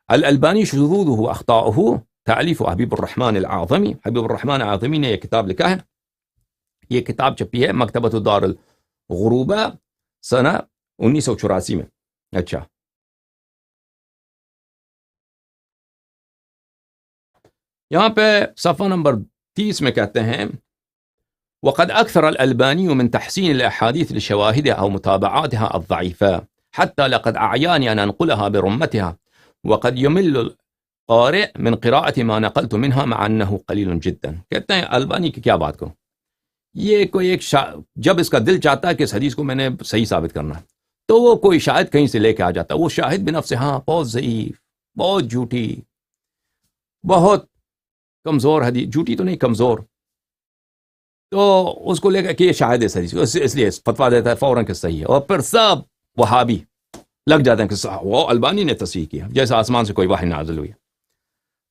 الالبانی شذوذہ اخطاؤہ تالیف حبیب الرحمن العظمی. حبیب الرحمن اعظمی نے یہ کتاب لکھا ہے. یہ کتاب چھپی ہے مکتبۃ دار الغروبہ سنہ 1984 میں. اچھا، یہاں پہ صفحہ نمبر 30 میں کہتے ہیں وقد أكثر الألباني من تحسين الأحاديث لشواهدها أو متابعاتها الضعيفة حتى لقد أعياني أن أنقلها برمتها وقد يمل القارئ من قراءة ما نقلت منها مع أنه قليل جدا. کہتے ہیں البانی کی کیا بات کروں، یہ کوئی ایک جب اس کا دل چاہتا ہے کہ اس حدیث کو میں نے صحیح ثابت کرنا ہے، تو وہ کوئی شاہد کہیں سے لے کے آ جاتا. وہ شاہد بنفس ہاں بہت ضعیف، بہت جھوٹی، بہت کمزور حدیث، جھوٹی تو نہیں کمزور، تو اس کو لے کر کہ یہ شاہد ہے حدیث، اس لیے فتویٰ دیتا ہے فوراً کہ صحیح ہے. اور پھر سب وہابی لگ جاتے ہیں کہ وہ البانی نے تصحیح کیا، جیسے آسمان سے کوئی وحی نازل ہوئی.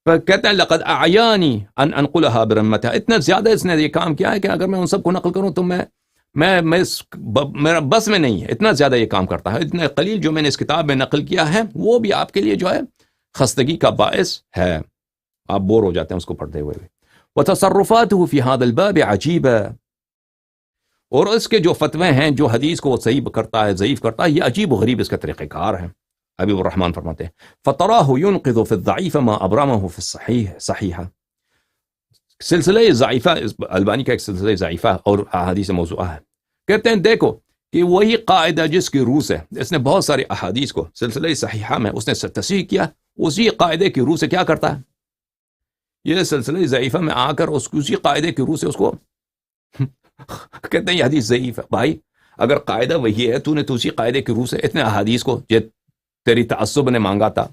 پھر کہتے ہیں لقد اعیانی ان انقلها برمتها. اتنا زیادہ اس نے یہ کام کیا ہے کہ اگر میں ان سب کو نقل کروں تو میرا بس میں نہیں ہے، اتنا زیادہ یہ کام کرتا ہے. اتنا قلیل جو میں نے اس کتاب میں نقل کیا ہے وہ بھی آپ کے لیے جو ہے خستگی کا باعث ہے، آپ بور ہو جاتے ہیں اس کو پڑھتے ہوئے. وتصرفاته في هذا الباب عجيبة، اور اس کے جو فتوے ہیں جو حدیث کو صحیح کرتا ہے ضعیف کرتا ہے، یہ عجیب و غریب اس کا طریقہ کار ہے. حبیب الرحمن فرماتے ہیں فَتَرَاهُ يُنْقِذُ فِي الضَّعِيفَ مَا أَبْرَمَهُ فِي الصَّحِيحِ صحیحہ. سلسلہ ضعیفہ البانی کا ایک سلسلہ ضعیفہ اور احادیث موضوعہ ہے. کہتے ہیں دیکھو کہ وہی قاعدہ جس کی روح سے اس نے بہت سارے احادیث کو سلسلہ صحیحہ میں اس نے تصحیح کیا، اسی قاعدے کی روح سے کیا کرتا ہے، یہ سلسلہ ضعیفہ میں آ کر اسی قاعدے کی روح سے اس کو کہتے ہیں یہ حدیث ضعیف ہے. بھائی اگر قاعدہ وہی ہے، تو نے تو اسی قاعدے کی روح سے اتنے احادیث کو یہ تیری تعصب نے مانگا تھا،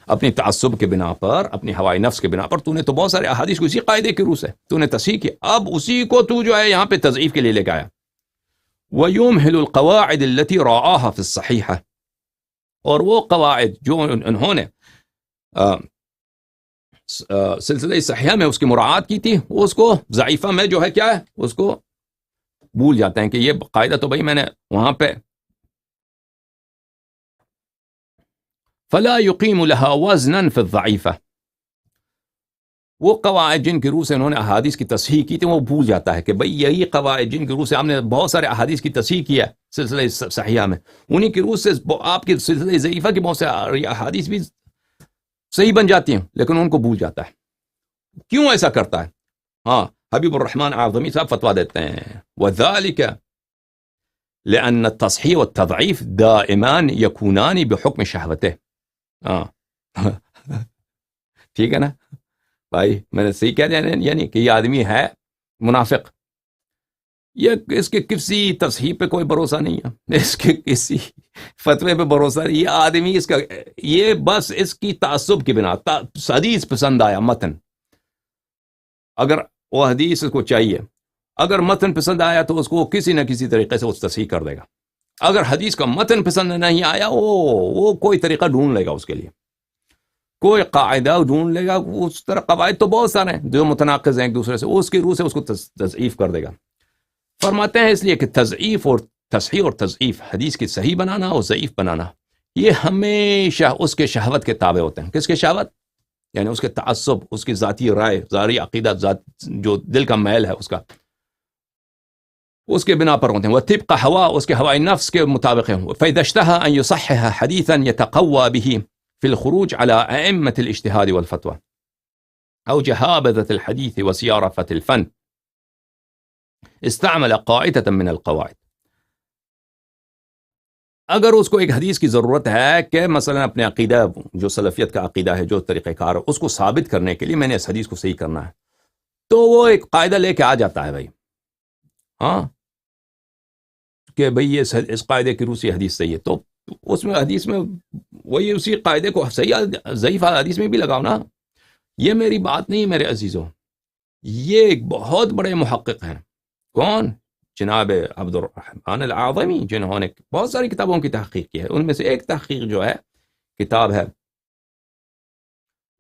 اپنی تعصب کے بنا پر، اپنی ہوائے نفس کے بنا پر تو نے تو بہت سارے احادیث کو اسی قاعدے کی روح سے تو نے تصحیح کیا، اب اسی کو تو جو ہے یہاں پہ تضعیف کے لیے لے کے آیا. وَيُمْهِلُ الْقَوَاعِدِ الَّتِي رَعَاهَا فِي الصَّحِيحَةِ، اور وہ قواعد جو انہوں نے سلسلہ صحیحہ میں اس کی مراعات کی تھی، اس کو ضعیفہ میں جو ہے کیا ہے اس کو بھول جاتے ہیں کہ یہ قاعدہ تو بھائی میں نے وہاں پہ فَلَا يُقِيمُ لَهَا وَزْنًا فِي الضَّعِيفَةِ، وہ قواعد جن کی روح سے انہوں نے احادیث کی تصحیح کی تھی وہ بھول جاتا ہے کہ بھئی یہی قواعد جن کی روح سے ہم نے بہت سارے احادیث کی تصحیح کیا سلسلہ صحیحہ میں، انہی کی روح سے آپ کی سلسلہ ضعیفہ کی بہت سے احادیث بھی صحیح بن جاتی ہیں، لیکن ان کو بھول جاتا ہے. کیوں ایسا کرتا ہے؟ ہاں حبیب الرحمن اعظمی صاحب فتویٰ دیتے ہیں وَذَلِكَ لِأَنَّ التصحیح والتضعیف دائمان یکونان بحکم شہوته. ہاں ٹھیک ہے نا بھائی، میں نے صحیح کہہ دیا یعنی کہ یہ آدمی ہے منافق، یہ اس کے کسی تصحیح پہ کوئی بھروسہ نہیں ہے، اس کے کسی فتوے پہ بھروسہ نہیں، یہ آدمی اس کا یہ بس اس کی تعصب کی بنا حدیث پسند آیا متن، اگر وہ حدیث اس کو چاہیے، اگر متن پسند آیا تو اس کو کسی نہ کسی طریقے سے اس تصحیح کر دے گا. اگر حدیث کا متن پسند نہیں آیا وہ کوئی طریقہ ڈھونڈ لے گا، اس کے لیے کوئی قاعدہ ڈھونڈ لے گا. اس طرح قواعد تو بہت سارے ہیں جو متناقض ہیں ایک دوسرے سے، اس کی روح سے اس کو تضعیف کر دے گا. فرماتے ہیں اس لیے کہ تضعیف اور تصحیح اور تضعیف، حدیث کی صحیح بنانا اور ضعیف بنانا، یہ ہمیشہ اس کے شہوت کے تابع ہوتے ہیں. کس کے شہوت؟ یعنی اس کے تعصب، اس کی ذاتی رائے، ذاتی عقیدہ، جو دل کا میل ہے اس کے بنا پر ہوتے ہیں. وَطِبْقَ هَوَا، اس کے ہوائے نفس کے مطابق ہیں. فَإِذَا اشْتَهَى أَن يُصَحِّحَ حَدِيثًا يَتَقَوَّى بِهِ فِي الْخُرُوجِ عَلَى أَئِمَّةِ الْاجْتِهَادِ وَالْفَتْوَى أو جهابذة الحديث وسيارفة الفن استعمل قاعدة من القواعد. اگر اس کو ایک حدیث کی ضرورت ہے کہ مثلا اپنے عقیدہ جو سلفیت کا عقیدہ ہے، جو طریقہ کار ہے، اس کو ثابت کرنے کے لیے میں نے اس حدیث کو صحیح کرنا ہے، تو وہ ایک قاعدہ لے کے آ جاتا ہے بھائی، ہاں کہ بھئی یہ اس قاعدے کی روح سے حدیث صحیح ہے، تو اس میں حدیث میں وہی اسی قاعدے کو صحیح ضعیف حدیث میں بھی لگاؤ نا. یہ میری بات نہیں میرے عزیزوں، یہ ایک بہت بڑے محقق ہیں. کون؟ جناب عبد الرحمن العظمی، جنہوں نے بہت ساری کتابوں کی تحقیق کی ہے. ان میں سے ایک تحقیق جو ہے کتاب ہے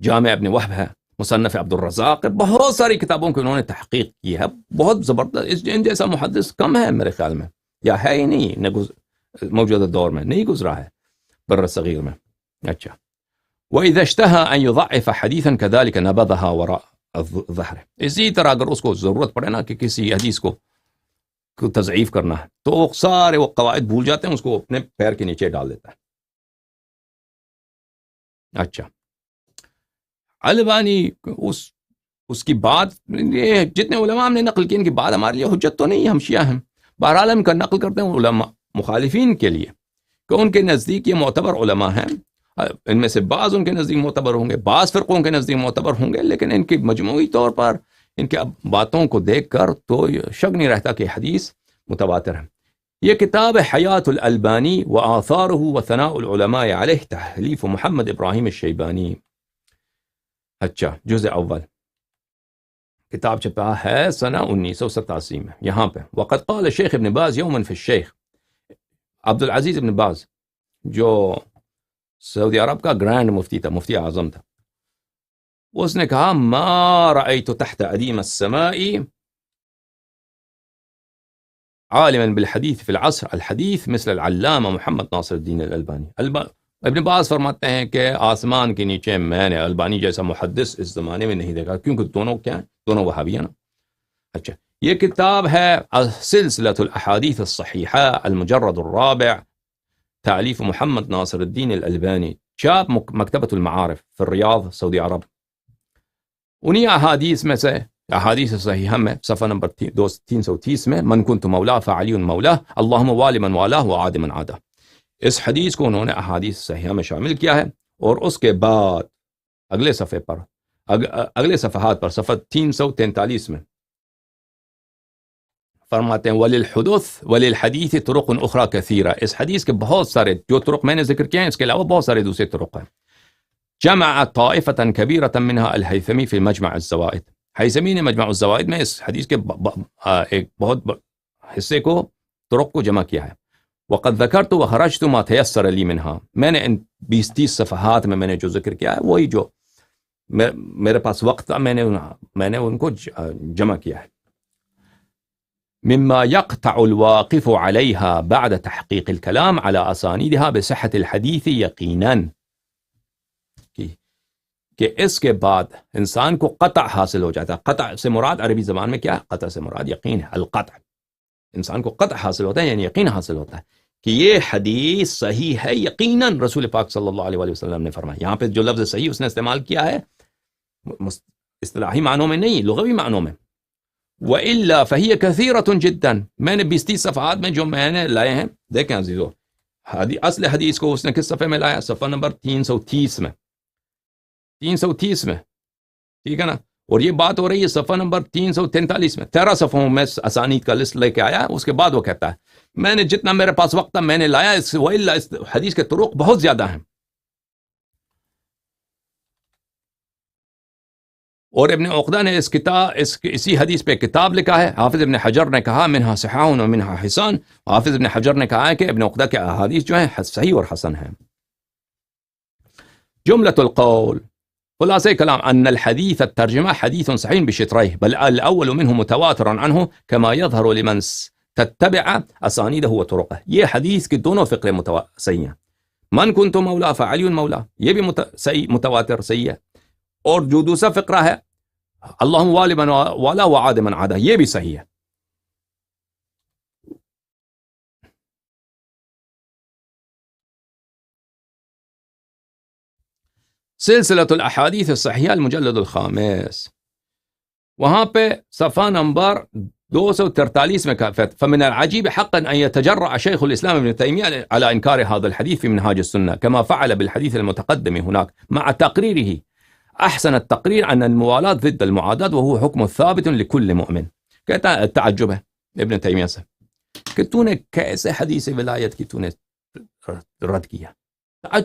جامع ابن وہب ہے، مصنف عبد الرزاق، بہت ساری کتابوں کی انہوں نے تحقیق کی ہے، بہت زبردست. ان جیسا محدث کم ہے میرے خیال میں، یا ہے ہی نہیں، موجودہ دور میں نہیں گزرا ہے بر صغیر میں. اچھا، وَإِذَا اشْتَهَى أَن يُضَعِّفَ حَدِيثًا كَذَلِكَ نَبَذَهَا وَرَاءَ ظَهْرِهِ. اسی طرح اگر اس کو ضرورت پڑے نا کہ کسی حدیث کو تضعیف کرنا ہے، تو سارے وہ قواعد بھول جاتے ہیں، اس کو اپنے پیر کے نیچے ڈال دیتا ہے. اچھا، البانی اس کی بات، یہ جتنے علماء ہم نے نقل کی ان کی بات ہمارے لیے حجت تو نہیں، ہم شیعہ ہیں، بہرحال ہم کا نقل کرتے ہیں علماء مخالفین کے لیے کہ ان کے نزدیک یہ معتبر علماء ہیں. ان میں سے بعض ان کے نزدیک معتبر ہوں گے، بعض فرقوں کے نزدیک معتبر ہوں گے، لیکن ان کی مجموعی طور پر ان کے باتوں کو دیکھ کر تو شک نہیں رہتا کہ حدیث متواتر ہے. یہ کتاب حیات الالبانی وآثارہ وثناء العلماء علیہ، تحلیف محمد ابراہیم الشیبانی. اچھا، جزء اول، کتاب چھپا ہے سنہ 1987 میں. یہاں پہ وقد قال شیخ ابن باز یوما فی الشیخ، عبد العزیز ابن باز جو سعودی عرب کا گرینڈ مفتی تھا، مفتی اعظم تھا، اس نے کہا ما رأيت تحت أديم السماء عالما بالحديث في العصر الحديث مثل العلامة محمد ناصر الدین الالبانی. ابن باز فرماتے ہیں کہ آسمان کے نیچے میں نے البانی جیسا محدث اس زمانے میں نہیں دیکھا، کیونکہ دونوں کیا ہیں؟ دونوں وہابی ہیں نا. اچھا یہ کتاب ہے سلسلۃ الاحادیث الصحیحہ المجرد الرابع تالیف محمد ناصر الدین الالبانی چاپ مکتبۃ المعارف فی الریاض سعودی عرب. انہی احادیث میں سے احادیث صحیحہ میں صفحہ نمبر 330 میں من کنت مولا فعلی مولا اللہم والی من والا وعاد من عادہ. اس حدیث کو انہوں نے احادیث صحیحہ میں شامل کیا ہے. اور اس کے بعد اگلے صفحے پر اگلے صفحات پر صفحہ 343 میں فرماتے ہیں وللحدث وللحدیث طرق اخرى کثیرہ. اس حدیث کے بہت سارے جو طرق میں نے ذکر کیے ہیں اس کے علاوہ بہت سارے دوسرے طرق ہیں. جمع طائفة كبيرة منها الهيثمي في مجمع الزوائد. ہیثمی نے مجمع الزوائد میں اس حدیث کے ایک بہت حصے کو طرق کو جمع کیا ہے. وقد ذکرت وخرجت ما تيسر لي منها. میں نے ان 20-30 صفحات میں نے جو ذکر کیا ہے وہی جو میرے پاس وقت تھا میں نے ان کو جمع کیا ہے. مما يقطع الواقف عليها بعد تحقيق الكلام على اسانيدها بصحة الحديث يقينا. کہ اس کے بعد انسان کو قطع حاصل ہو جاتا ہے. قطع سے مراد عربی زبان میں کیا ہے؟ قطع سے مراد یقین ہے. القطع انسان کو قطع حاصل ہوتا ہے یعنی یقین حاصل ہوتا ہے کہ یہ حدیث صحیح ہے یقیناً رسول پاک صلی اللہ علیہ وسلم نے فرمایا. یہاں پہ جو لفظ صحیح اس نے استعمال کیا ہے اصطلاحی معنوں میں نہیں لغوی معنوں میں. وَإِلَّا فَهِيَ كَثِيرَةٌ جِدًّا. میں نے 20-30 صفحات میں جو میں نے لائے ہیں دیکھیں عزیزو اصل حدیث کو اس نے کس صفحے میں لایا؟ صفحہ نمبر 330 میں 330 میں ٹھیک ہے نا. اور یہ بات ہو رہی ہے صفحہ نمبر 343 میں. 13 صفحوں میں اسانید کا لسٹ لے کے آیا. اس کے بعد وہ کہتا ہے میں نے جتنا میرے پاس وقت تھا میں نے لایا. اس حدیث کے طرق بہت زیادہ ہیں. اور ابن عقدہ نے اسی حدیث پہ کتاب لکھا ہے. حافظ ابن حجر نے کہا منہا صحاح و منہا حسان. حافظ ابن حجر نے کہا ہے کہ ابن عقدہ کے احادیث جو ہیں صحیح اور حسن ہیں. جملۃ القول خلاصہ کلام ان الحديث الترجمه حديث صحيح بشطريه بل الاول منه متواتر عنه كما يظهر لمن تتبع اسانيده وطرقه. یہ حدیث کے دونوں فقرے صحیح ہیں. من كنت مولا فعلی مولا یہ بھی صحیح متواتر صحیح ہے. اور جو دوسرا فقرہ ہے اللہم والی من والا وعاد من عادہ یہ بھی صحیح ہے. سلسلۃ الاحادیث الصحیحہ المجلد الخامس وہاں پہ صفحہ نمبر 243 میں کہا فمن العجیب حقا ان يتجرأ شیخ الاسلام ابن تیمیہ على انکار هذا الحديث في منهاج السنة كما فعل بالحديث المتقدم هناك مع تقريره احسن التقریر ان الموالات ضد المعادات وهو حکم ثابت لكل مؤمن. کہتا ہے تعجب ہے ابن تیمیہ سے کہ تو نے کیسے حدیث ولایت کی تو نے رد کیا.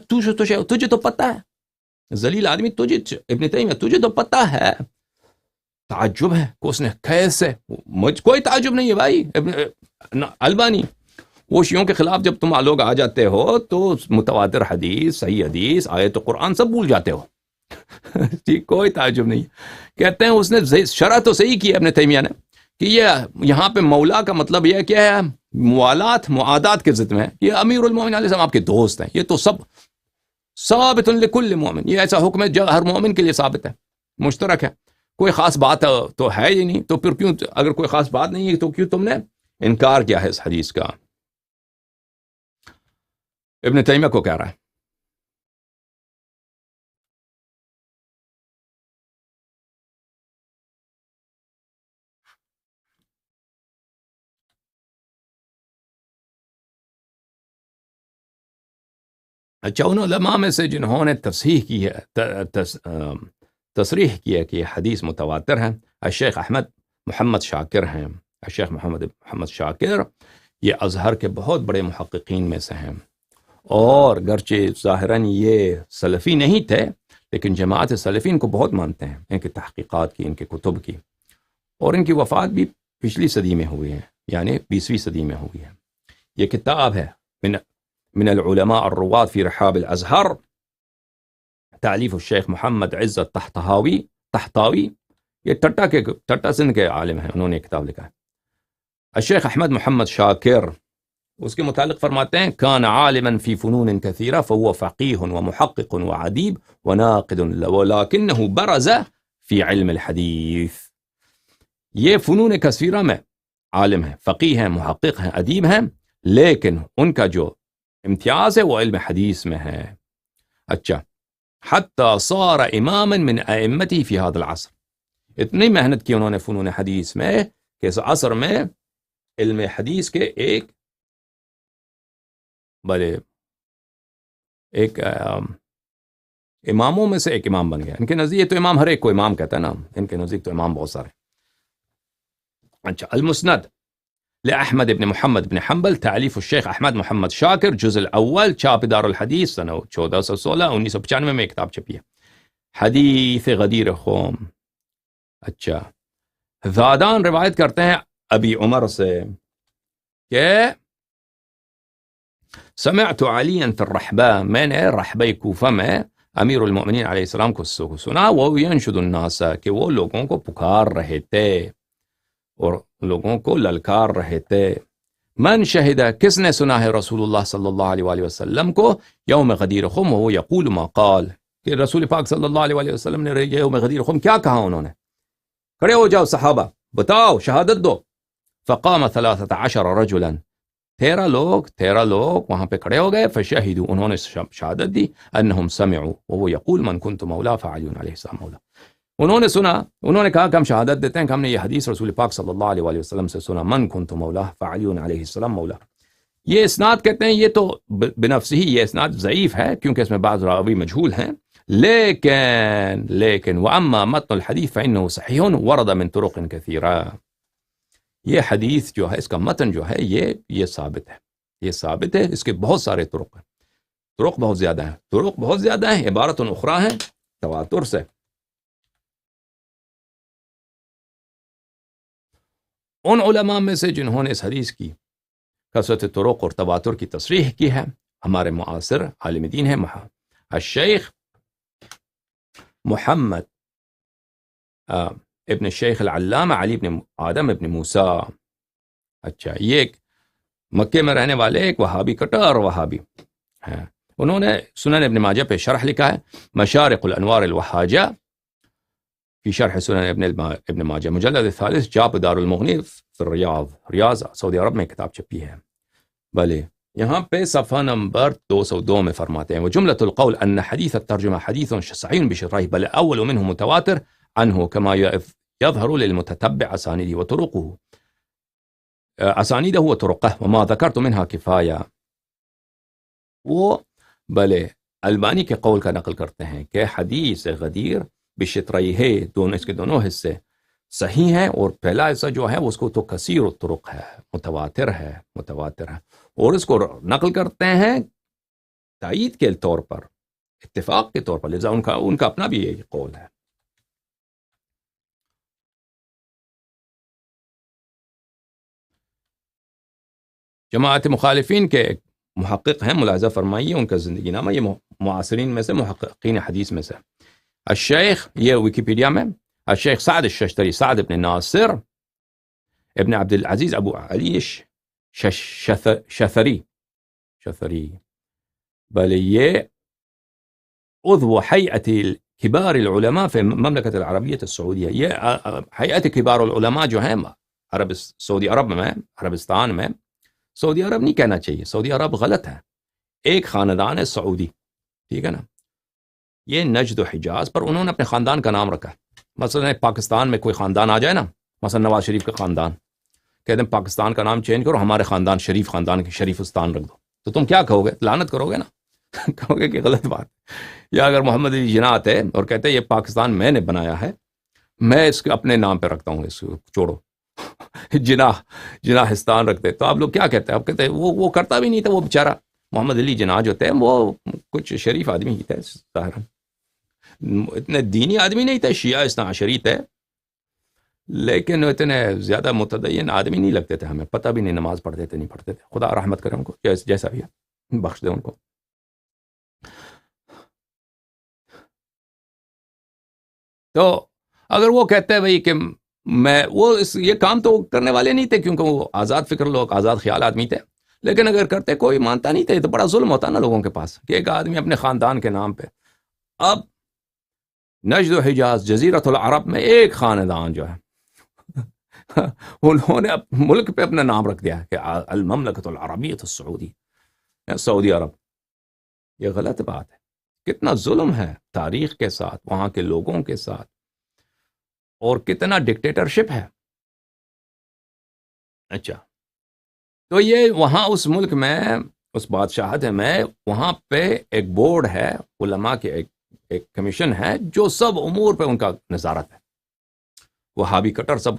تجھے تو پتہ ہے ذلیل آدمی ابن تیمیہ تجھے تو پتہ ہے. تعجب ہے کہ اس نے کیسے. مجھ کوئی تعجب نہیں ہے بھائی. ابن البانی وہ شیعوں کے خلاف جب تم لوگ آ جاتے ہو تو متواتر حدیث صحیح حدیث آیت قرآن سب بھول جاتے ہو. ٹھیک کوئی تعجب نہیں. کہتے ہیں اس نے شرح تو صحیح کی ابن تیمیہ نے کہ یہ یہاں پہ مولا کا مطلب یہ کیا ہے موالات معادات کے ضد میں. یہ امیر المومنین علیہ السلام آپ کے دوست ہیں. یہ تو سب ثابت لکل مومن. یہ ایسا حکم ہے جو ہر مومن کے لیے ثابت ہے مشترک ہے. کوئی خاص بات تو ہے ہی نہیں. تو پھر کیوں اگر کوئی خاص بات نہیں ہے تو کیوں تم نے انکار کیا ہے اس حدیث کا. ابن تیمیہ کو کہہ رہا ہے. اچھا ان علماء میں سے جنہوں نے تصحیح کی ہے تصریح کی ہے کہ یہ حدیث متواتر ہے الشیخ احمد محمد شاکر ہیں. الشیخ محمد شاکر یہ ازہر کے بہت بڑے محققین میں سے ہیں. اور گرچہ ظاہراً یہ سلفی نہیں تھے لیکن جماعت سلفین کو بہت مانتے ہیں. ان کی تحقیقات کی ان کے کتب کی. اور ان کی وفات بھی پچھلی صدی میں ہوئی ہے یعنی 20ویں صدی میں ہوئی ہے. یہ کتاب ہے من العلماء الرواد في رحاب الازہر تالیف الشیخ محمد عزت تحتاوی. یہ ٹٹا سندھ کے عالم ہیں. انہوں نے کتاب لکھا ہے. الشیخ احمد محمد شاکر اس کے متعلق فرماتے ہیں كان عالما في فنون كثيرة فهو فقيه ومحقق وعديب وناقد ولكنه برز في علم الحديث. یہ فنون کثیرہ میں عالم ہیں، فقیہ ہیں، محقق ہیں، ادیب ہیں، لیکن ان کا جو امتیاز ہے وہ علم حدیث میں ہے. اچھا، حتی صار اماما من ائمتی فی هذا العصر، اتنی محنت کی انہوں نے فنون حدیث میں کہ اس عصر میں علم حدیث کے ایک بڑے اماموں میں سے ایک امام بن گیا. ان کے نزدیک تو امام ہر ایک کو امام کہتا ہے نا، ان کے نزدیک تو امام بہت سارے. اچھا، المسند لأحمد بن محمد بن حنبل، تعلیف الشیخ احمد محمد شاکر، جزء الاول، چھاپ دار الحدیث، سنہ 1416، 1995 میں ایک کتاب چھپی ہے، حدیث غدیر خم. اچھا، زادان روایت کرتے ہیں ابی عمر سے کہ سمعت علی فی الرحبہ، میں نے رحبہ کوفہ میں امیر المؤمنین علیہ السلام کو سنا، وہ ینشد الناس، کہ وہ لوگوں کو پکار رہے تھے اور لوگوں کو للکار رہے تھے. من شہدہ، کس نے سنا ہے رسول اللہ صلی اللہ علیہ وآلہ وسلم کو یوم غدیر خم وہ یقول ما قال، کہ رسول پاک صلی اللہ علیہ وآلہ وسلم نے یوم غدیر خم کیا کہا؟ انہوں نے کھڑے ہو جاؤ صحابہ، بتاؤ، شہادت دو. فقام 13 رجلا، 13 لوگ وہاں پہ کھڑے ہو گئے. فشہدوا، انہوں نے شہادت دی، انہم سمعوا وهو یقول من كنت مولا فعلی علیہ السلام مولا. انہوں نے سنا، انہوں نے کہا کہ ہم شہادت دیتے ہیں کہ ہم نے یہ حدیث رسول پاک صلی اللہ علیہ وآلہ وسلم سے سنا، من كنت مولا فعلی علیہ السلام مولا. یہ اسناد کہتے ہیں یہ تو بنفس ہی یہ اسناد ضعیف ہے کیونکہ اس میں بعض راوی مجہول ہیں، لیکن واما متن الحدیث فانه صحیح ورد من طرق کثیرہ. یہ حدیث جو ہے، اس کا متن جو ہے یہ ثابت ہے، یہ ثابت ہے، اس کے بہت سارے طرق ہیں، طرق بہت زیادہ ہیں، عبارت اخرى ہیں تواتر سے. ان علماء میں سے جنہوں نے اس حدیث کی کثرت طرق اور تواتر کی تصریح کی ہے ہمارے معاصر عالم دین ہے الشیخ محمد ابن الشیخ العلامہ علی ابن آدم ابن موسیٰ. اچھا، یہ ایک مکے میں رہنے والے ایک وہابی، کٹر وہابی ہیں. انہوں نے سنن ابن ماجہ پہ شرح لکھا ہے، مشارق الانوار الوہاجہ فی شرح سنن ابن ماجہ، مجلد الثالث، چاپ دار المغنی فی ریاض سعودی عرب میں کتاب چھپی ہے. بھلے یہاں پہ صفحہ نمبر 202 میں فرماتے ہیں وجملۃ القول ان حدیث الترجمہ حدیث صحیح بشرطیہ بل اول منه متواتر عنه كما يظهر للمتتبع اسانیدہ وطرقہ وما ذکرت منها کفایہ. وہ بلے البانی کے قول کا نقل کرتے ہیں کہ حدیث غدیر بشطریہ، دونوں اس کے دونوں حصے صحیح ہیں، اور پہلا حصہ جو ہے اس کو تو کثیر الطرق ہے، متواتر ہے، اور اس کو نقل کرتے ہیں تائید کے طور پر، اتفاق کے طور پر، لذا ان کا اپنا بھی یہ قول ہے. جماعت مخالفین کے محقق ہیں، ملاحظہ فرمائیے ان کا زندگی نامہ، یہ معاصرین میں سے، محققین حدیث میں سے. الشیخ، یہ ویکیپیڈیا میں، الشیخ سعد الششتری، سعد ابن ناصر ابن عبد العزیز ابو علی شثری، بل یہ عضو حیئت کبار العلماء فی مملکت العربیت السعودیہ. یہ حیئت کبار العلماء جو ہیں سعودی عرب میں، عربستان میں، سعودی عرب نہیں کہنا چاہیے، سعودی عرب غلط ہے، ایک خاندان ہے سعودی، ٹھیک ہے نا. یہ نجد و حجاز پر انہوں نے اپنے خاندان کا نام رکھا. مثلا پاکستان میں کوئی خاندان آ جائے نا، مثلا نواز شریف کا خاندان، کہتے ہیں پاکستان کا نام چینج کرو، ہمارے خاندان شریف خاندان کے شریفستان رکھ دو، تو تم کیا کہو گے؟ لعنت کرو گے نا. کہو گے کہ غلط بات. یا اگر محمد علی جناح ہے اور کہتے ہیں یہ پاکستان میں نے بنایا ہے، میں اس کو اپنے نام پہ رکھتا ہوں، اس کو چھوڑو، جناحستان رکھتے، تو آپ لوگ کیا کہتے ہیں؟ آپ کہتے ہیں وہ کرتا بھی نہیں تھا، وہ بیچارہ محمد علی جناح جو تھے وہ کچھ شریف آدمی ہی تھے، ظاہراً اتنے دینی آدمی نہیں تھے، شیعہ اثنا عشری تھے، لیکن اتنے زیادہ متدین آدمی نہیں لگتے تھے ہمیں، پتہ بھی نہیں نماز پڑھتے تھے نہیں پڑھتے تھے. خدا رحمت کرے ان کو، جیسا بھی ہے، بخش دے ان کو. تو اگر وہ کہتے ہیں بھائی کہ یہ کام تو کرنے والے نہیں تھے کیونکہ وہ آزاد فکر لوگ، آزاد خیال آدمی تھے، لیکن اگر کرتے کوئی مانتا نہیں تھا، یہ تو بڑا ظلم ہوتا نا لوگوں کے پاس کہ ایک آدمی اپنے خاندان کے نام پہ. اب نجد و حجاز، جزیرۃ العرب میں ایک خاندان جو ہے انہوں نے ملک پہ اپنا نام رکھ دیا کہ المملکۃ العربیۃ السعودی، سعودی عرب۔ یہ غلط بات ہے، کتنا ظلم ہے تاریخ کے ساتھ، وہاں کے لوگوں کے ساتھ، اور کتنا ڈکٹیٹرشپ ہے۔ اچھا، تو یہ وہاں اس ملک میں، اس بادشاہت میں، وہاں پہ ایک بورڈ ہے علماء کے، ایک کمیشن ہے جو سب امور پہ ان کا نظارت ہے۔ وہابی کٹر، سب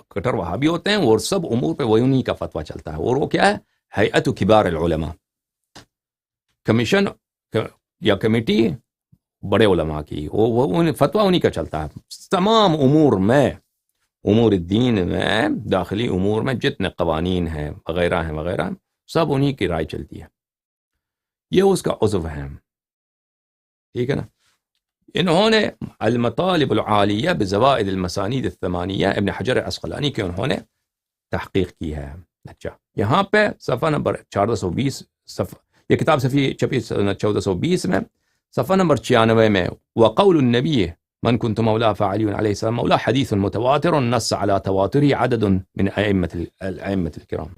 کٹر وہابی ہوتے ہیں، اور سب امور پہ وہ انہی کا فتویٰ چلتا ہے، اور وہ کیا ہے؟ ہیئت کبار العلماء، کمیشن یا کمیٹی بڑے علماء کی، وہ فتویٰ انہی کا چلتا ہے تمام امور میں، امور الدین میں، داخلی امور میں جتنے قوانین ہیں وغیرہ ہیں وغیرہ، سب انہی کی رائے چلتی ہے۔ یہ اس کا عضو ہے، ٹھیک ہے نا۔ انہوں نے المطالب العالیہ بزوائد المسانید الثمانیہ، ابن حجر عسقلانی کے انہوں نے تحقیق کی ہے۔ اچھا، یہاں پہ صفحہ نمبر 1420، یہ کتاب صفحہ چھپی 1420 میں، صفحہ نمبر 96 میں، وقول النبی من كنت مولاه فعلي عليه السلام مولاه حديث متواتر نص على تواتره عدد من الائمة الكرام،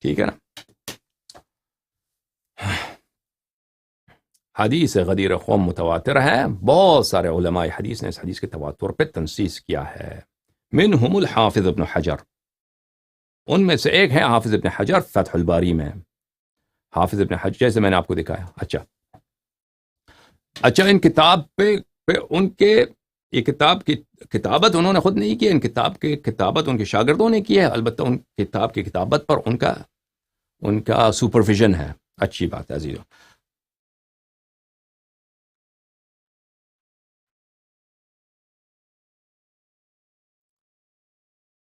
ٹھیک ہے نا۔ حدیث غدیر قوم متواتر ہے، بہت سارے علماء حدیث نے اس حدیث کے تواتر پہ تنصیص کیا ہے۔ منہم الحافظ ابن حجر، ان میں سے ایک ہے حافظ ابن حجر فتح الباری میں، حافظ ابن حجر جیسے میں نے آپ کو دکھایا۔ اچھا، ان کتاب پہ ان کے، یہ کتاب کی کتابت انہوں نے خود نہیں کی، ان کتاب کی کتابت ان کے شاگردوں نے کی ہے، البتہ ان کتاب کی کتابت پر ان کا سپرویژن ہے۔ اچھی بات ہے عزیزو۔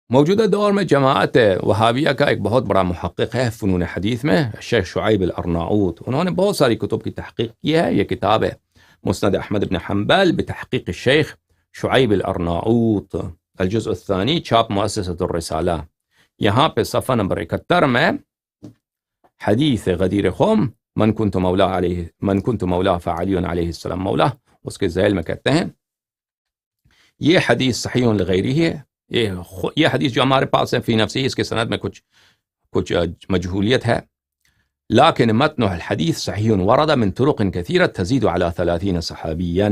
موجودہ دور میں جماعت وہابیہ کا ایک بہت بڑا محقق ہے فنون حدیث میں، شیخ شعیب الارناؤوط، انہوں نے بہت ساری کتب کی تحقیق کی ہے۔ یہ کتاب ہے مسند احمد بن حنبل بتحقیق الشیخ شعیب الارناؤوط، الجزء الثانی، چھاپ مؤسسۃ الرسالہ۔ یہاں پہ صفحہ نمبر 71 میں حدیث غدیر قوم من كنت مولا فعلی علیہ السلام مولا، اس کے ذیل میں کہتے ہیں یہ حدیث صحیح لغیرہ ہے، یہ حدیث جو ہمارے پاس ہے فی نفسی، اس کے سند میں کچھ مجہولیت ہے، لیکن متن الحدیث صحیح ورد من طرق كثيرة تزيد على 30 صحابیا،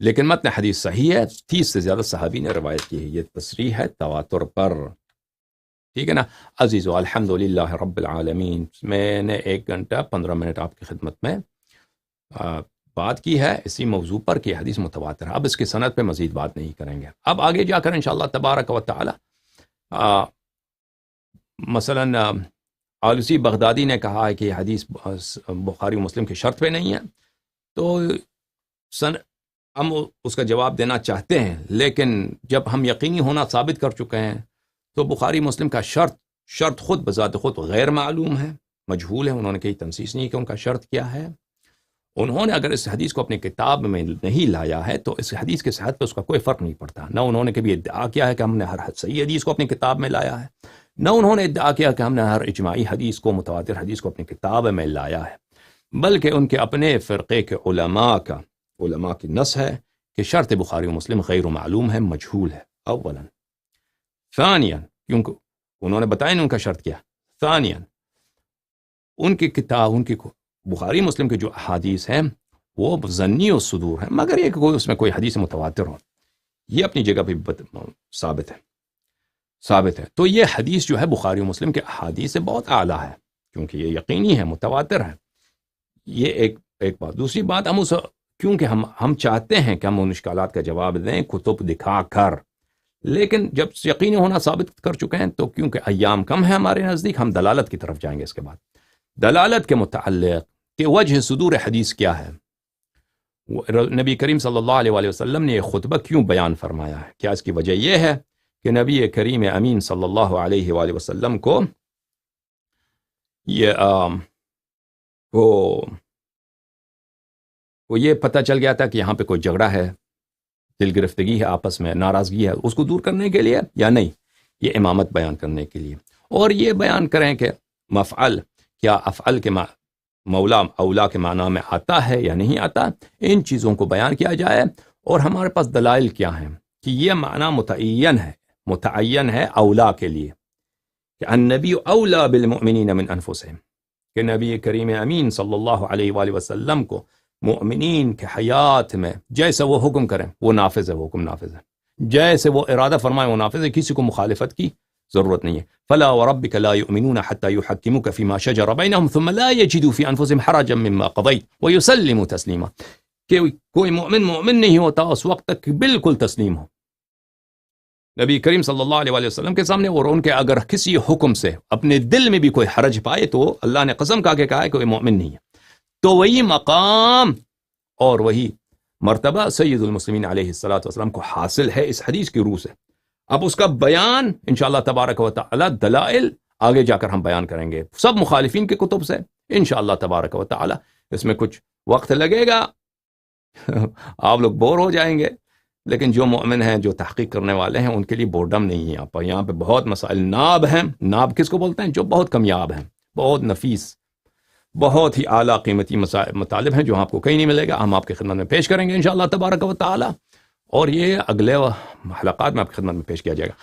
لیکن متن حدیث صحیح ہے، 30 سے زیادہ صحابی نے روایت کی ہے۔ یہ تصریح ہے تواتر پر، ٹھیک ہے نا عزیزو۔ الحمدللہ رب العالمین، میں نے 1 گھنٹہ 15 منٹ آپ کی خدمت میں بات کی ہے اسی موضوع پر کہ حدیث متواتر ہے۔ اب اس کی سند پہ مزید بات نہیں کریں گے، اب آگے جا کر انشاءاللہ تبارک و تعالی مثلا آلوسی بغدادی نے کہا ہے کہ یہ حدیث بخاری و مسلم کی شرط پہ نہیں ہے، تو ہم اس کا جواب دینا چاہتے ہیں، لیکن جب ہم یقینی ہونا ثابت کر چکے ہیں تو بخاری مسلم کا شرط خود بذات خود غیر معلوم ہے، مجہول ہے، انہوں نے کہیں تنصیص نہیں کہ ان کا شرط کیا ہے۔ انہوں نے اگر اس حدیث کو اپنی کتاب میں نہیں لایا ہے تو اس حدیث کے صحت پہ اس کا کوئی فرق نہیں پڑتا، نہ انہوں نے کبھی ادعا کیا ہے کہ ہم نے ہر صحیح حدیث کو اپنی کتاب میں لایا ہے، نہ انہوں نے ادعا کیا کہ ہم نے ہر اجماعی حدیث کو، متواتر حدیث کو اپنی کتاب میں لایا ہے، بلکہ ان کے اپنے فرقے کے علماء کی نص ہے کہ شرط بخاری و مسلم غیر معلوم ہے، مجہول ہے، اولا۔ ثانیا، کیونکہ انہوں نے بتایا نہیں ان کا شرط کیا۔ ثانیا، ان کی کتاب، ان کی بخاری مسلم کے جو احادیث ہیں وہ ظنی و صدور ہیں، مگر یہ کہ اس میں کوئی حدیث متواتر ہو، یہ اپنی جگہ پہ ثابت ہے۔ تو یہ حدیث جو ہے بخاری و مسلم کے احادیث سے بہت اعلیٰ ہے، کیونکہ یہ یقینی ہے، متواتر ہے۔ یہ ایک بات۔ دوسری بات، کیونکہ ہم چاہتے ہیں کہ ہم ان اشکالات کا جواب دیں کتب دکھا کر، لیکن جب یقینی ہونا ثابت کر چکے ہیں تو کیونکہ ایام کم ہے ہمارے نزدیک، ہم دلالت کی طرف جائیں گے۔ اس کے بعد دلالت کے متعلق کہ وجہ صدور حدیث کیا ہے، نبی کریم صلی اللہ علیہ وآلہ وسلم نے یہ خطبہ کیوں بیان فرمایا ہے؟ کیا اس کی وجہ یہ ہے کہ نبی کریم امین صلی اللہ علیہ وآلہ وسلم کو یہ پتہ چل گیا تھا کہ یہاں پہ کوئی جھگڑا ہے، دل گرفتگی ہے، آپس میں ناراضگی ہے، اس کو دور کرنے کے لیے، یا نہیں یہ امامت بیان کرنے کے لیے، اور یہ بیان کریں کہ مفعل کیا افعل کے مولا اولا کے معنی میں آتا ہے یا نہیں آتا، ان چیزوں کو بیان کیا جائے، اور ہمارے پاس دلائل کیا ہیں کہ یہ معنی متعین ہے اولا کے لیے، کہ النبی اولا بالمؤمنین من انفسهم، کہ نبی کریم امین صلی اللہ علیہ وآلہ وسلم کو مؤمنین کے حیات میں جیسے وہ حکم کریں وہ نافذ ہے، وہ حکم نافذ ہے، جیسے وہ ارادہ فرمائے وہ نافذ ہے، کسی کو مخالفت کی ضرورت نہیں ہے۔ فلا وربک لا یؤمنون حتى يحکموک فیما شجر بینہم ثم لا یجدوا فی انفسهم حرجا مما قضیت ویسلموا تسلیما، کہ کوئی مومن نہیں ہوتا اس وقت تک کہ بالکل تسلیم ہو نبی کریم صلی اللہ علیہ وآلہ وسلم کے سامنے، اور ان کے اگر کسی حکم سے اپنے دل میں بھی کوئی حرج پائے تو اللہ نے قسم کھا کے کہا ہے کہ وہ مومن نہیں ہے۔ تو وہی مقام اور وہی مرتبہ سید المسلمین علیہ الصلوۃ والسلام کو حاصل ہے اس حدیث کی روح سے۔ اب اس کا بیان انشاءاللہ تبارک و تعالی دلائل آگے جا کر ہم بیان کریں گے سب مخالفین کے کتب سے انشاءاللہ تبارک و تعالی۔ اس میں کچھ وقت لگے گا، آپ لوگ بور ہو جائیں گے، لیکن جو مومن ہیں، جو تحقیق کرنے والے ہیں، ان کے لیے بورڈم نہیں ہے۔ یہاں پہ بہت مسائل ناب ہیں۔ ناب کس کو بولتے ہیں؟ جو بہت کمیاب ہیں، بہت نفیس، بہت ہی اعلیٰ قیمتی مطالب ہیں جو آپ کو کہیں نہیں ملے گا، ہم آپ کی خدمت میں پیش کریں گے انشاءاللہ تبارک و تعالی، اور یہ اگلے حلقات میں آپ کی خدمت میں پیش کیا جائے گا۔